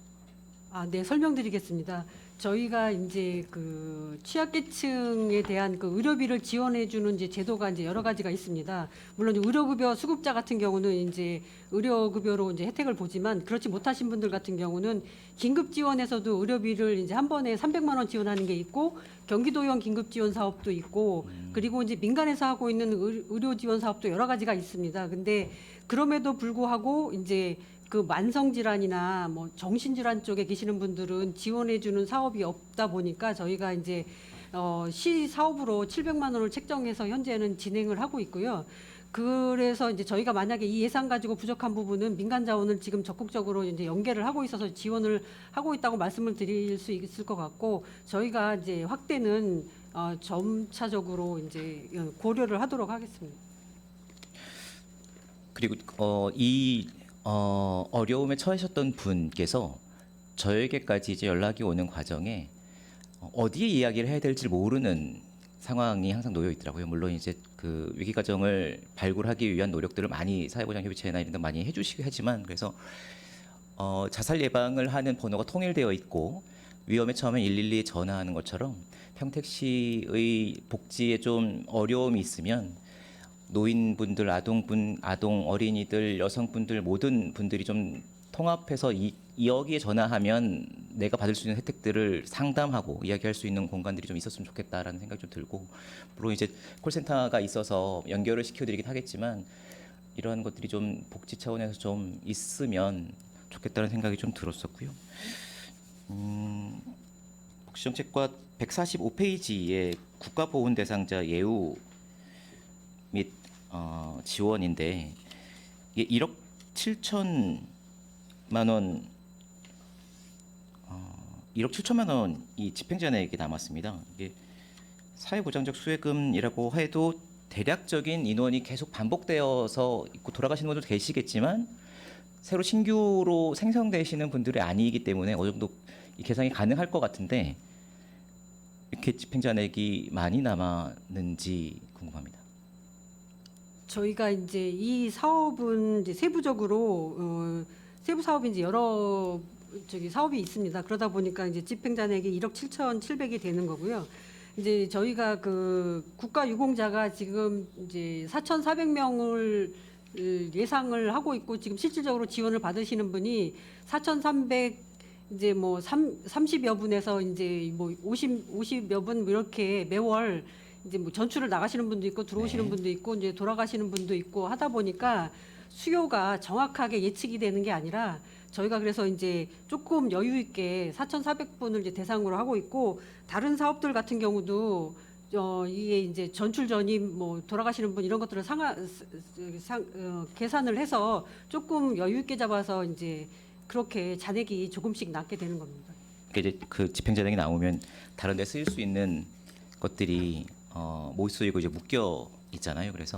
네, 설명드리겠습니다. 저희가 이제 그 취약계층에 대한 그 의료비를 지원해주는 이제 제도가 이제 여러 가지가 있습니다. 물론 의료급여 수급자 같은 경우는 이제 의료급여로 이제 혜택을 보지만 그렇지 못하신 분들 같은 경우는 긴급 지원에서도 의료비를 이제 한 번에 300만 원 지원하는 게 있고 경기도형 긴급 지원 사업도 있고 그리고 이제 민간에서 하고 있는 의료 지원 사업도 여러 가지가 있습니다. 근데 그럼에도 불구하고 이제 그 만성질환이나 뭐 정신질환 쪽에 계시는 분들은 지원해주는 사업이 없다 보니까 저희가 이제 시 사업으로 700만 원을 책정해서 현재는 진행을 하고 있고요. 그래서 이제 저희가 만약에 이 예산 가지고 부족한 부분은 민간 자원을 지금 적극적으로 이제 연계를 하고 있어서 지원을 하고 있다고 말씀을 드릴 수 있을 것 같고, 저희가 이제 확대는 점차적으로 이제 고려를 하도록 하겠습니다. 그리고 이 어려움에 처하셨던 분께서 저에게까지 이제 연락이 오는 과정에 어디에 이야기를 해야 될지 모르는 상황이 항상 놓여 있더라고요. 물론 이제 그 위기 가정을 발굴하기 위한 노력들을 많이 사회보장협의체나 이런 데 많이 해주시긴 하지만, 그래서 자살 예방을 하는 번호가 통일되어 있고 위험에 처하면 112에 전화하는 것처럼 평택시의 복지에 좀 어려움이 있으면 노인분들, 아동 어린이들, 여성분들 모든 분들이 좀 통합해서 여기에 전화하면 내가 받을 수 있는 혜택들을 상담하고 이야기할 수 있는 공간들이 좀 있었으면 좋겠다라는 생각이 좀 들고, 물론 이제 콜센터가 있어서 연결을 시켜드리긴 하겠지만 이러한 것들이 좀 복지 차원에서 좀 있으면 좋겠다는 생각이 좀 들었었고요. 복지정책과 145페이지의 국가보훈 대상자 예우 및 지원인데 이게 1억 7천만 원, 1억 7천만 원이 집행자에게 남았습니다. 이게 사회보장적 수혜금이라고 해도 대략적인 인원이 계속 반복되어서 있고 돌아가시는 분들도 계시겠지만 새로 신규로 생성되시는 분들이 아니기 때문에 어느 정도 이 계산이 가능할 것 같은데 이렇게 집행잔액이 많이 남았는지 궁금합니다. 저희가 이제 이 사업은 이제 세부적으로 세부 사업이 이제 여러 사업이 있습니다. 그러다 보니까 이제 집행잔액이 1억 7,700이 되는 거고요. 이제 저희가 그 국가 유공자가 지금 이제 4,400명을 예상을 하고 있고 지금 실질적으로 지원을 받으시는 분이 4,300 이제 뭐 30여 분에서 이제 뭐 50여 분 이렇게 매월 이제 뭐 전출을 나가시는 분도 있고 들어오시는 분도 있고 이제 돌아가시는 분도 있고 하다 보니까 수요가 정확하게 예측이 되는 게 아니라 저희가 그래서 이제 조금 여유 있게 4,400분을 이제 대상으로 하고 있고 다른 사업들 같은 경우도 이게 이제 전출 전임 뭐 돌아가시는 분 이런 것들을 계산을 해서 조금 여유 있게 잡아서 이제 그렇게 잔액이 조금씩 낮게 되는 겁니다. 그러니까 이제 그 집행잔액이 나오면 다른 데 쓰일 수 있는 것들이 못 쓰이고 이제 묶여 있잖아요. 그래서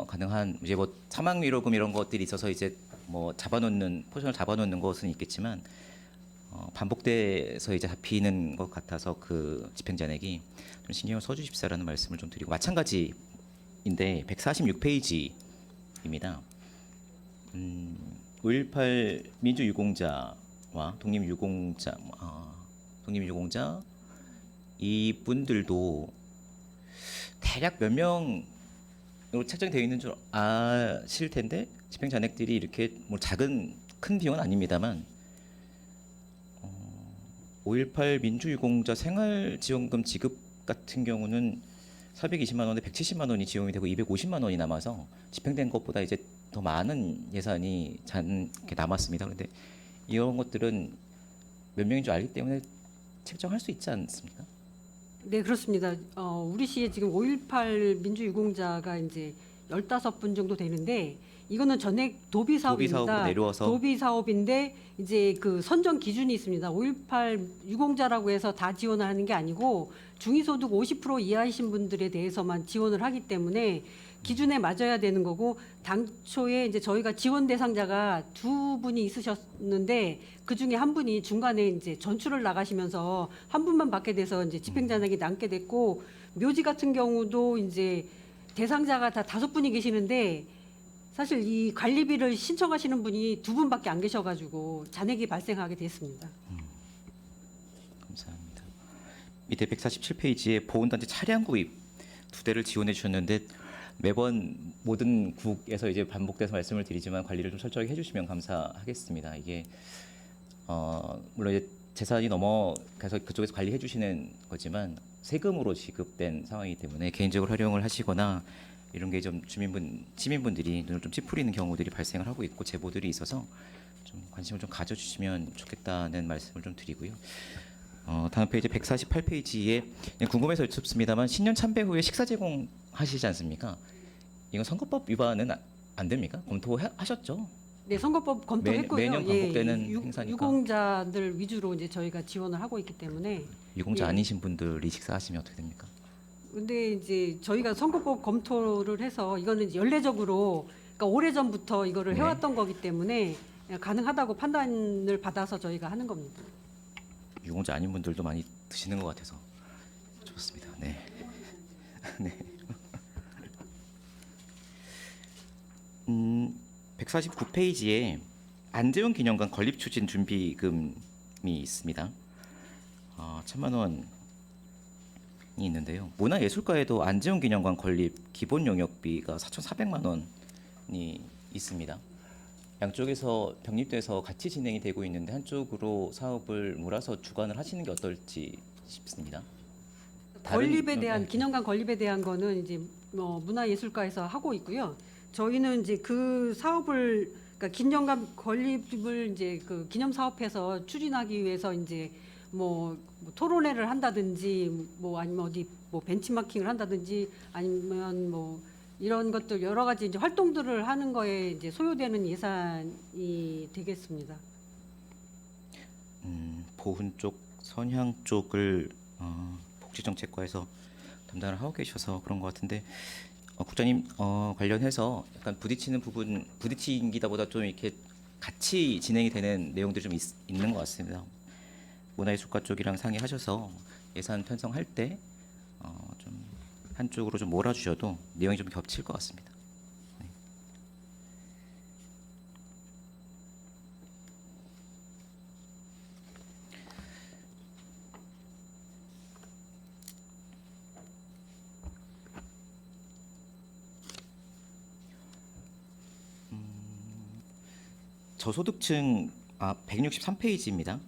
가능한 이제 뭐 사망 위로금 이런 것들이 있어서 이제 뭐 잡아놓는 포션을 잡아놓는 것은 있겠지만 반복돼서 이제 잡히는 것 같아서 그 집행잔액이 좀 신경을 써주십사라는 말씀을 좀 드리고 마찬가지인데 146페이지입니다. 5.18 민주유공자와 독립유공자 이분들도 대략 몇 명으로 책정되어 있는 줄 아실 텐데 집행 잔액들이 이렇게 뭐 큰 비용은 아닙니다만 5.18 민주유공자 생활지원금 지급 같은 경우는 420만 원에 170만 원이 지원이 되고 250만 원이 남아서 집행된 것보다 이제 더 많은 예산이 이렇게 남았습니다. 그런데 이런 것들은 몇 명인 줄 알기 때문에 책정할 수 있지 않습니까? 네, 그렇습니다. 우리 시에 지금 5.18 민주유공자가 이제 15분 정도 되는데 이거는 전액 도비 사업입니다. 도비 사업으로 내려와서 도비 사업인데 이제 그 선정 기준이 있습니다. 5.18 유공자라고 해서 다 지원을 하는 게 아니고 중위소득 50% 이하이신 분들에 대해서만 지원을 하기 때문에 기준에 맞아야 되는 거고 당초에 이제 저희가 지원 대상자가 2분이 있으셨는데 그 중에 한 분이 중간에 이제 전출을 나가시면서 한 분만 받게 돼서 이제 집행잔액이 남게 됐고 묘지 같은 경우도 이제 대상자가 다 5분이 계시는데 사실 이 관리비를 신청하시는 분이 2분밖에 안 계셔가지고 잔액이 발생하게 됐습니다. 감사합니다. 밑에 147페이지에 보훈단지 차량 구입 2대를 지원해 주셨는데 매번 모든 국에서 이제 반복돼서 말씀을 드리지만 관리를 좀 철저하게 해주시면 감사하겠습니다. 이게 물론 이제 재산이 넘어가서 그쪽에서 관리해 주시는 거지만 세금으로 지급된 상황이기 때문에 개인적으로 활용을 하시거나 이런 게 좀 시민분들이 눈을 좀 찌푸리는 경우들이 발생을 하고 있고 제보들이 있어서 좀 관심을 좀 가져주시면 좋겠다는 말씀을 좀 드리고요. 다음 페이지 148페이지에 궁금해서 여쭙습니다만 신년 참배 후에 식사 제공하시지 않습니까? 이건 선거법 위반은 안 됩니까? 검토하셨죠? 네, 선거법 검토했고요. 매년 반복되는 행사니까. 유공자들 위주로 이제 저희가 지원을 하고 있기 때문에 유공자 예. 아니신 분들이 식사하시면 어떻게 됩니까? 근데 이제 저희가 선거법 검토를 해서 이거는 이제 연례적으로 그러니까 오래전부터 이거를 네. 해왔던 거기 때문에 가능하다고 판단을 받아서 저희가 하는 겁니다. 유공자 아닌 분들도 많이 드시는 것 같아서 좋습니다. 네. 네. 149페이지에 안재훈 기념관 건립 추진 준비금이 있습니다. 1,000만 원이 있는데요. 문화예술가에도 안재훈 기념관 건립 기본 용역비가 4,400만 원이 있습니다. 양쪽에서 병립돼서 같이 진행이 되고 있는데 한쪽으로 사업을 몰아서 주관을 하시는 게 어떨지 싶습니다. 건립에 대한 기념관 건립에 대한 거는 이제 문화예술가에서 하고 있고요. 저희는 이제 그 사업을 그러니까 그러니까 기념관 건립을 이제 그 기념 사업에서 추진하기 위해서 이제 뭐 토론회를 한다든지 뭐 아니면 어디 뭐 벤치마킹을 한다든지 아니면 뭐 이런 것들 여러 가지 이제 활동들을 하는 거에 이제 소요되는 예산이 되겠습니다. 보훈 쪽, 선향 쪽을 복지정책과에서 담당을 하고 계셔서 그런 것 같은데 국장님 관련해서 약간 부딪히는 부분, 부딪히기보다 좀 이렇게 같이 진행이 되는 내용들이 좀 있는 것 같습니다. 문화예술과 쪽이랑 상의하셔서 예산 편성할 때 좀 한쪽으로 좀 몰아주셔도 내용이 좀 겹칠 것 같습니다. 네. 저소득층 163페이지입니다.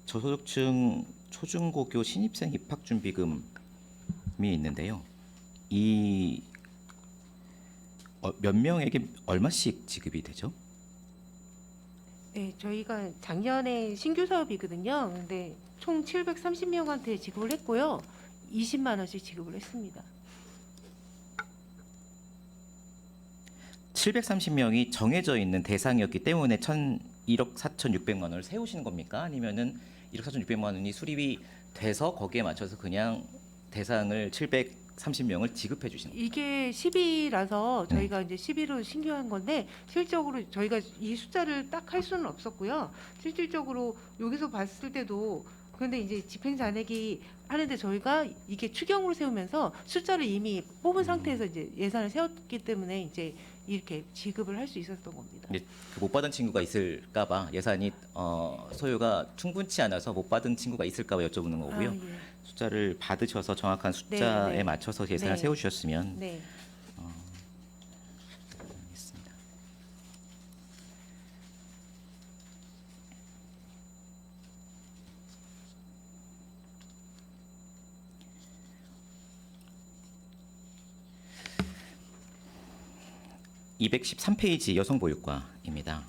저소득층 초중고교 신입생 입학준비금이 있는데요. 이 몇 명에게 얼마씩 지급이 되죠? 네, 저희가 작년에 신규 사업이거든요. 근데 총 730명한테 지급을 했고요. 20만 원씩 지급을 했습니다. 730명이 정해져 있는 대상이었기 때문에 1억 4,600만 원을 세우시는 겁니까? 아니면은 1억 4,600만 원이 수립이 돼서 거기에 맞춰서 그냥 대상을 730명을 지급해 주시는 거예요? 이게 10이라서 저희가 이제 11로 신규한 건데 실적으로 저희가 이 숫자를 딱 할 수는 없었고요. 실질적으로 여기서 봤을 때도 근데 이제 집행 잔액이 하는데 저희가 이게 추경으로 세우면서 숫자를 이미 뽑은 상태에서 이제 예산을 세웠기 때문에 이제 이렇게 지급을 할 수 있었던 겁니다. 못 받은 친구가 있을까봐 예산이 소요가 충분치 않아서 못 받은 친구가 있을까봐 여쭤보는 거고요. 아, 예. 숫자를 받으셔서 정확한 숫자에 네, 네. 맞춰서 예산을 네. 세우셨으면 네. 알겠습니다. (213페이지) 여성보육과입니다.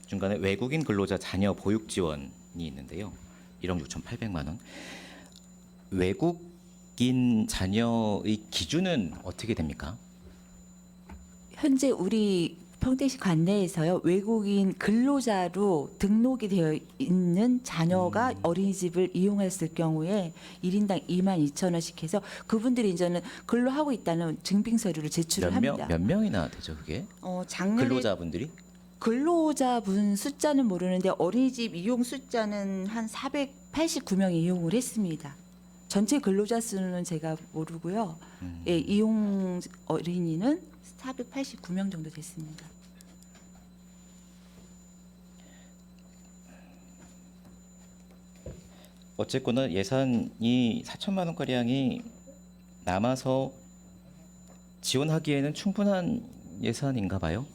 중간에 외국인 근로자 자녀 보육 지원이 있는데요. 1억 6,800만 원. 외국인 자녀의 기준은 어떻게 됩니까? 현재 우리 평택시 관내에서요, 외국인 근로자로 등록이 되어 있는 자녀가 어린이집을 이용했을 경우에 1인당 22,000원씩 해서 그분들이 이제는 근로하고 있다는 증빙 서류를 제출을 합니다. 몇 명이나 되죠, 그게? 작년에 근로자분들이? 근로자분 숫자는 모르는데 어린이집 이용 숫자는 한 489명이 이용을 했습니다. 전체 근로자 수는 제가 모르고요. 예, 이용 어린이는 489명 정도 됐습니다. 어쨌거나 예산이 4천만 원가량이 남아서 지원하기에는 충분한 예산인가 봐요.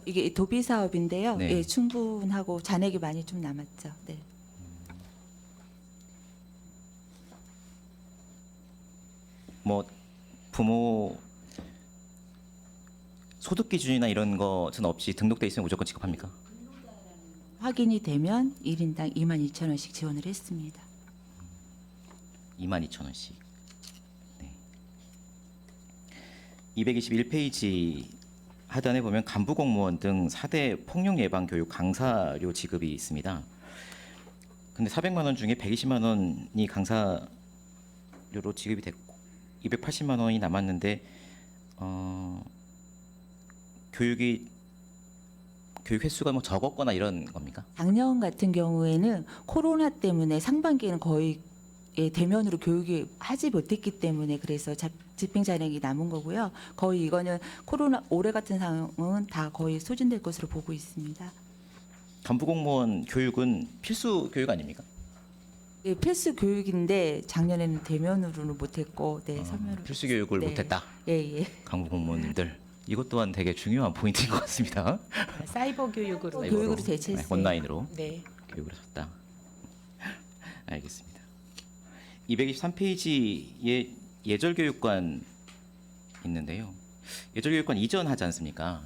이게 도비 사업인데요. 네. 예, 충분하고 잔액이 많이 좀 남았죠. 네. 뭐 부모 소득 기준이나 이런 것은 없이 등록돼 있으면 무조건 지급합니까? 확인이 되면 1인당 22,000원씩 지원을 했습니다. 22,000원씩. 네. 221페이지 하단에 보면 간부 공무원 등 4대 폭력 예방 교육 강사료 지급이 있습니다. 근데 400만 원 중에 120만 원이 강사료로 지급이 됐고 280만 원이 남았는데 교육 횟수가 뭐 적었거나 이런 겁니까? 작년 같은 경우에는 코로나 때문에 상반기에는 거의 대면으로 교육이 하지 못했기 때문에 그래서 집행 잔액이 남은 거고요. 거의 이거는 코로나 올해 같은 상황은 다 거의 소진될 것으로 보고 있습니다. 간부 공무원 교육은 필수 교육 아닙니까? 예, 필수 교육인데 작년에는 대면으로는 못했고, 네, 서면으로 필수 교육을 네. 못했다. 예. 간부 공무원들 이것 또한 되게 중요한 포인트인 것 같습니다. 사이버 교육으로 교육으로 대체했어요. 온라인으로 네. 교육을 하셨다. 알겠습니다. 223페이지에 예절교육관 있는데요. 예절교육관 이전하지 않습니까?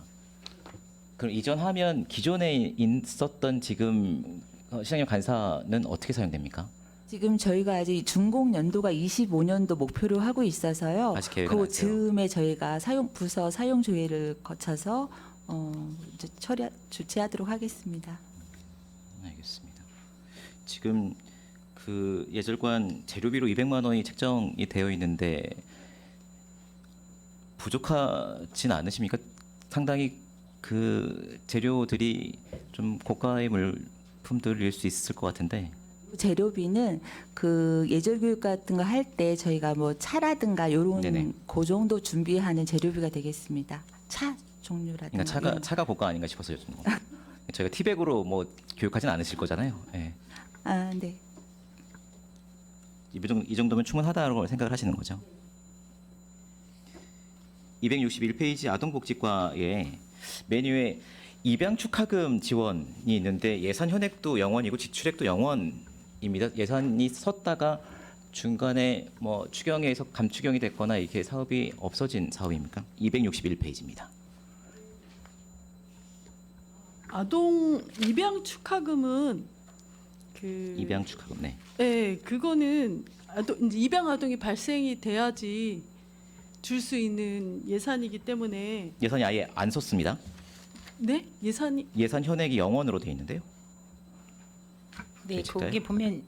그럼 이전하면 기존에 있었던 지금 시장님 간사는 어떻게 사용됩니까? 지금 저희가 아직 준공 연도가 25년도 목표로 하고 있어서요. 아직 계획은 안 그 돼요. 즈음에 저희가 부서 사용 조회를 거쳐서 이제 조치하도록 하겠습니다. 알겠습니다. 지금 그 예절관 재료비로 200만 원이 책정이 되어 있는데 부족하진 않으십니까? 상당히 그 재료들이 좀 고가의 물품들일 수 있을 것 같은데. 재료비는 그 예절 교육 같은 거 할 때 저희가 뭐 차라든가 요런 네네. 그 정도 준비하는 재료비가 되겠습니다. 차 종류라든가. 그러니까 차가 고가 아닌가 싶어서 좀 저희가 티백으로 뭐 교육하진 않으실 거잖아요. 예. 아, 네. 이 정도면 충분하다고 생각을 하시는 거죠. 261페이지 아동복지과에 메뉴에 입양 축하금 지원이 있는데 예산 현액도 0원이고 지출액도 0원입니다. 예산이 섰다가 중간에 뭐 추경에서 감추경이 됐거나 이렇게 사업이 없어진 사업입니까? 261페이지입니다. 아동 입양 축하금은 그 입양 축하금. 네. 네, 그거는 이제 입양 아동이 발생이 돼야지 줄 수 있는 예산이기 때문에. 예산이 아예 안 섰습니다. 네? 예산이 예산 현액이 0원으로 돼 있는데요. 네, 되실까요? 거기 보면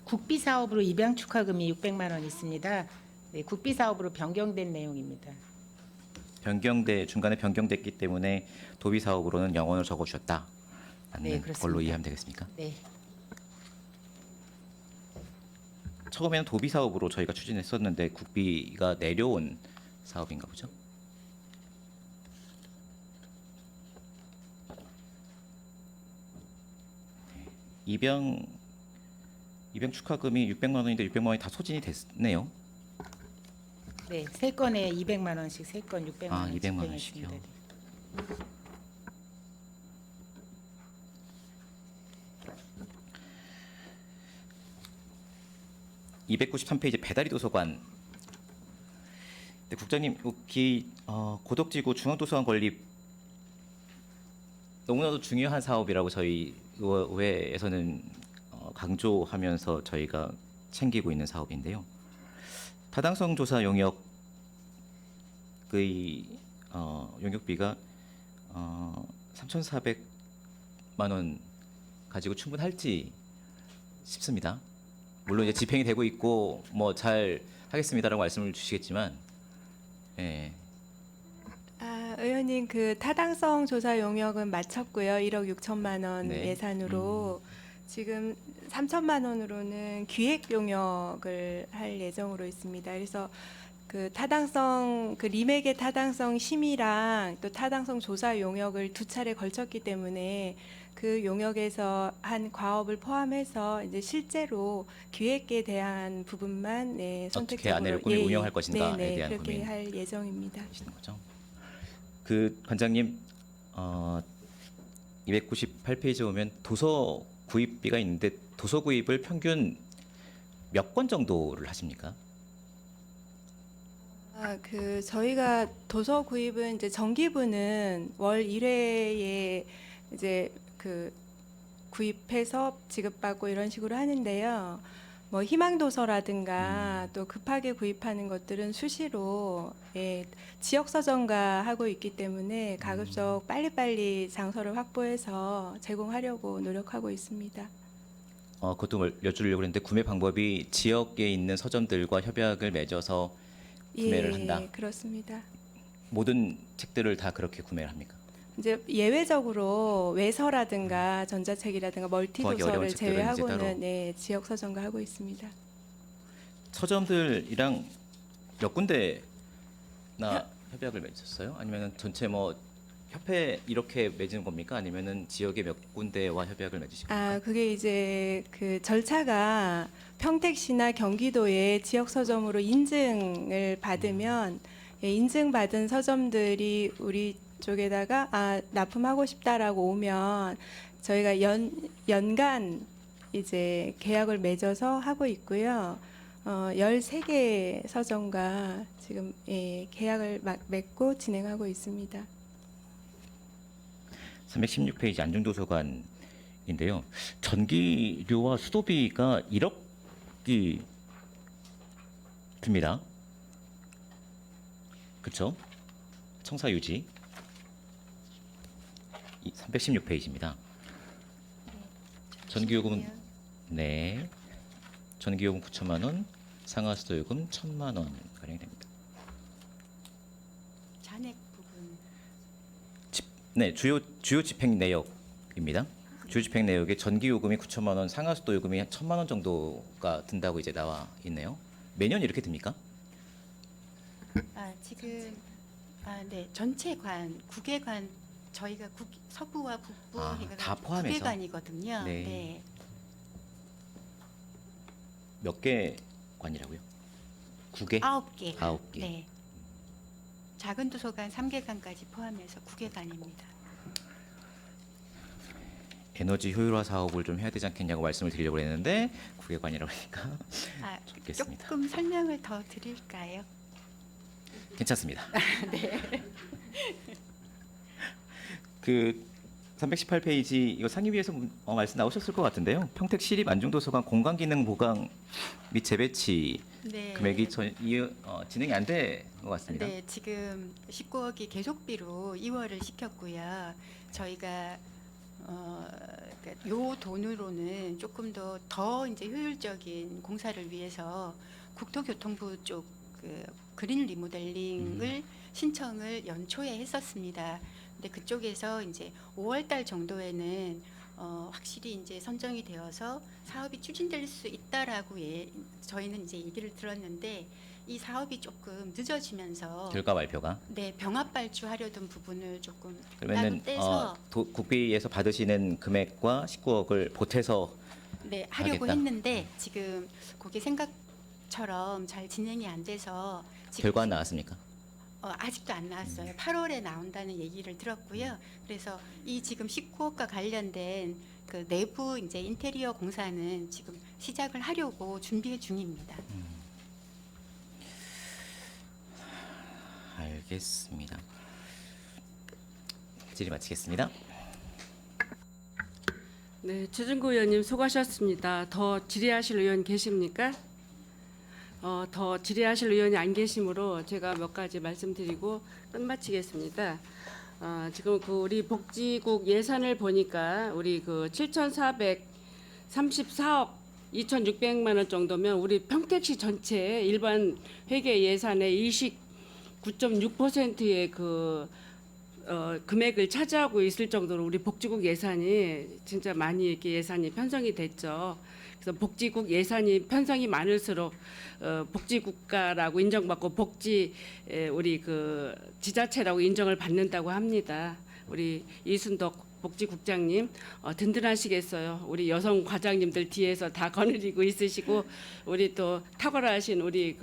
국비 사업으로 입양 축하금이 600만 원 있습니다. 네, 국비 사업으로 변경된 내용입니다. 중간에 변경됐기 때문에 도비 사업으로는 0원을 적어 주셨다. 네, 라는 그렇습니다. 걸로 이해하면 되겠습니까? 네. 처음에는 도비 사업으로 저희가 추진했었는데 국비가 내려온 사업인가 보죠. 네, 입양 축하금이 600만 원인데 600만 원이 다 소진이 됐네요. 네, 세 건에 200만 원씩, 세 건 600만 아, 원 200만 집행했습니다. 원씩이요? 네. 네. 293페이지 배달이 도서관. 네, 국장님 여기 고덕지구 중앙도서관 건립 너무나도 중요한 사업이라고 저희 의회에서는 강조하면서 저희가 챙기고 있는 사업인데요. 타당성 조사 용역의 용역비가 3,400만 원 가지고 충분할지 싶습니다. 물론 이제 집행이 되고 있고 뭐 잘 하겠습니다라고 말씀을 주시겠지만, 예. 의원님 그 타당성 조사 용역은 마쳤고요. 1억 6천만 원 네. 예산으로 지금 3천만 원으로는 기획 용역을 할 예정으로 있습니다. 그래서 그 타당성 그 리맥의 타당성 심의랑 또 타당성 조사 용역을 두 차례 걸쳤기 때문에 그 용역에서 한 과업을 포함해서 이제 실제로 기획에 대한 부분만 어떻게 선택적으로 안내를 꾸미고 운영할 것인가에 네, 대한 그렇게 고민. 할 예정입니다. 하시는 거죠. 그 관장님 298페이지 보면 도서 구입비가 있는데 도서 구입을 평균 몇 권 정도를 하십니까? 그 저희가 도서 구입은 이제 정기부는 월 1회에 이제 그 구입해서 지급받고 이런 식으로 하는데요. 뭐 희망 도서라든가 또 급하게 구입하는 것들은 수시로 지역 서점과 하고 있기 때문에 가급적 빨리빨리 장소를 확보해서 제공하려고 노력하고 있습니다. 그것도 여쭈려고 했는데 구매 방법이 지역에 있는 서점들과 협약을 맺어서 구매를 한다. 예, 그렇습니다. 모든 책들을 다 그렇게 구매를 합니까? 이제 예외적으로 외서라든가 전자책이라든가 멀티 구하기 어려운 도서를 책들은 이제 따로. 제외하고는 지역 서점과 하고 있습니다. 서점들이랑 몇 군데나 협약을 맺었어요? 아니면 전체 뭐 협회 이렇게 맺은 겁니까? 아니면은 지역의 몇 군데와 협약을 맺으신 겁니까? 그게 이제 그 절차가 평택시나 경기도의 지역 서점으로 인증을 받으면 인증받은 서점들이 우리 쪽에다가 납품하고 싶다라고 오면 저희가 연간 이제 계약을 맺어서 하고 있고요. 13개 서점과 지금 계약을 맺고 진행하고 있습니다. 316페이지 안중도서관인데요. 전기료와 수도비가 1억이 듭니다. 그렇죠? 청사 유지 316페이지입니다. 전기요금은 네, 전기요금 9천만 원, 상하수도요금 1,000만 원 가량 됩니다. 잔액 부분 네, 주요 집행 내역입니다. 주요 집행 내역에 전기요금이 9천만 원, 상하수도요금이 한 1,000만 원 정도가 든다고 이제 나와 있네요. 매년 이렇게 듭니까? 지금 네, 전체 관, 국외관 저희가 서부와 북부 다 포함해서? 국외관이거든요. 네. 네. 몇 개 관이라고요? 9개? 9개. 9개. 네. 작은 도서관 3개관까지 포함해서 9개관입니다. 에너지 효율화 사업을 좀 해야 되지 않겠냐고 말씀을 드리려고 했는데 9개관이라고 하니까 좋겠습니다. 조금 설명을 더 드릴까요? 괜찮습니다. 네. 그 318페이지 이거 상임위에서 말씀 나오셨을 것 같은데요. 평택 시립 안중도서관 공간 기능 보강 및 재배치 네. 금액이 진행이 안 된 것 같습니다. 네, 지금 19억이 계속비로 2월을 시켰고요. 저희가 그러니까 요 돈으로는 조금 더 이제 효율적인 공사를 위해서 국토교통부 쪽 그 그린 리모델링을 신청을 연초에 했었습니다. 근데 그쪽에서 이제 5월달 정도에는 확실히 이제 선정이 되어서 사업이 추진될 수 있다라고 저희는 이제 얘기를 들었는데 이 사업이 조금 늦어지면서 결과 발표가 네, 병합 발주하려던 부분을 조금 그러면은 따로 떼서 국비에서 받으시는 금액과 19억을 보태서 네, 하려고 하겠다. 했는데 지금 그게 생각처럼 잘 진행이 안 돼서 지금 결과는 나왔습니까? 아직도 안 나왔어요. 8월에 나온다는 얘기를 들었고요. 그래서 이 지금 19억과 관련된 그 내부 이제 인테리어 공사는 지금 시작을 하려고 준비 중입니다. 알겠습니다. 질의 마치겠습니다. 네, 주진구 의원님 수고하셨습니다. 더 질의하실 의원 계십니까? 더 질의하실 의원이 안 계시므로 제가 몇 가지 말씀드리고 끝마치겠습니다. 지금 우리 복지국 예산을 보니까 우리 7,434억 2,600만 원 정도면 우리 평택시 전체 일반 회계 예산의 29.6%의 금액을 차지하고 있을 정도로 우리 복지국 예산이 진짜 많이 이렇게 예산이 편성이 됐죠. 그래서 복지국 예산이 편성이 많을수록 복지국가라고 인정받고 우리 지자체라고 인정을 받는다고 합니다. 우리 이순덕 복지국장님 든든하시겠어요. 우리 여성 과장님들 뒤에서 다 거느리고 있으시고 우리 또 탁월하신 우리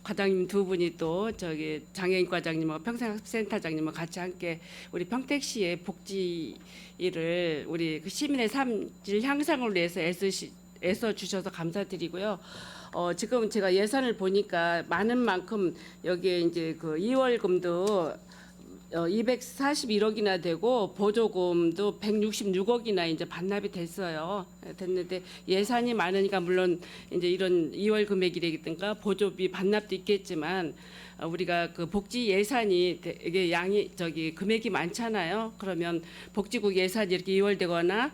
과장님 두 분이 또 장애인 과장님하고 평생학센터장님과 같이 함께 우리 평택시의 복지 일을 우리 시민의 삶질 향상을 위해서 애써 주셔서 감사드리고요. 지금 제가 예산을 보니까 많은 만큼 여기에 이제 2월금도 241억이나 되고 보조금도 166억이나 이제 반납이 됐는데 예산이 많으니까 물론 이제 이런 2월 금액이라든가 보조비 반납도 있겠지만 우리가 복지 예산이 되게 금액이 많잖아요. 그러면 복지국 예산이 이렇게 2월 되거나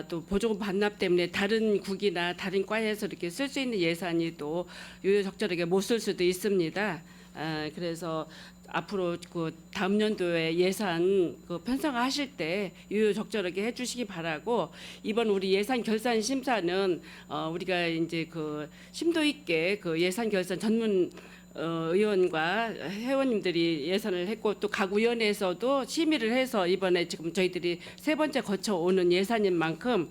또 보조금 반납 때문에 다른 국이나 다른 과에서 이렇게 쓸 수 있는 예산이 또 유효적절하게 못 쓸 수도 있습니다. 그래서 앞으로 다음 연도에 예산 편성하실 때 유효적절하게 해주시기 바라고 이번 우리 예산 결산 심사는 우리가 이제 심도 있게 예산 결산 전문 의원과 회원님들이 예산을 했고 또 각 위원회에서도 심의를 해서 이번에 지금 저희들이 세 번째 거쳐오는 예산인 만큼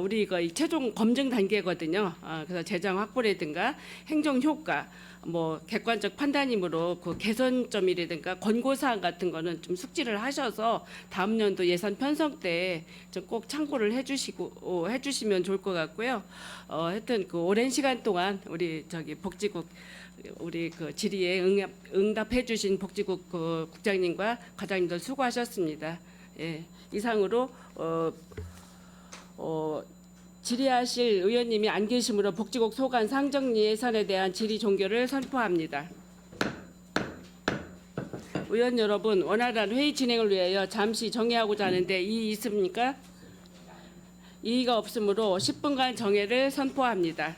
우리 이거 최종 검증 단계거든요. 그래서 재정 확보라든가 행정 효과 뭐 객관적 판단이므로 그 개선점이라든가 권고사항 같은 거는 좀 숙지를 하셔서 다음 연도 예산 편성 때 좀 꼭 참고를 해주시면 좋을 것 같고요. 하여튼 그 오랜 시간 동안 우리 저기 복지국 우리 그 질의에 응답해주신 복지국 그 국장님과 과장님들 수고하셨습니다. 예, 이상으로 질의하실 의원님이 안 계시므로 복지국 소관 상정리 예산에 대한 질의 종결을 선포합니다. 의원 여러분, 원활한 회의 진행을 위하여 잠시 정회하고자 하는데 이의 있습니까? 이의가 없으므로 10분간 정회를 선포합니다.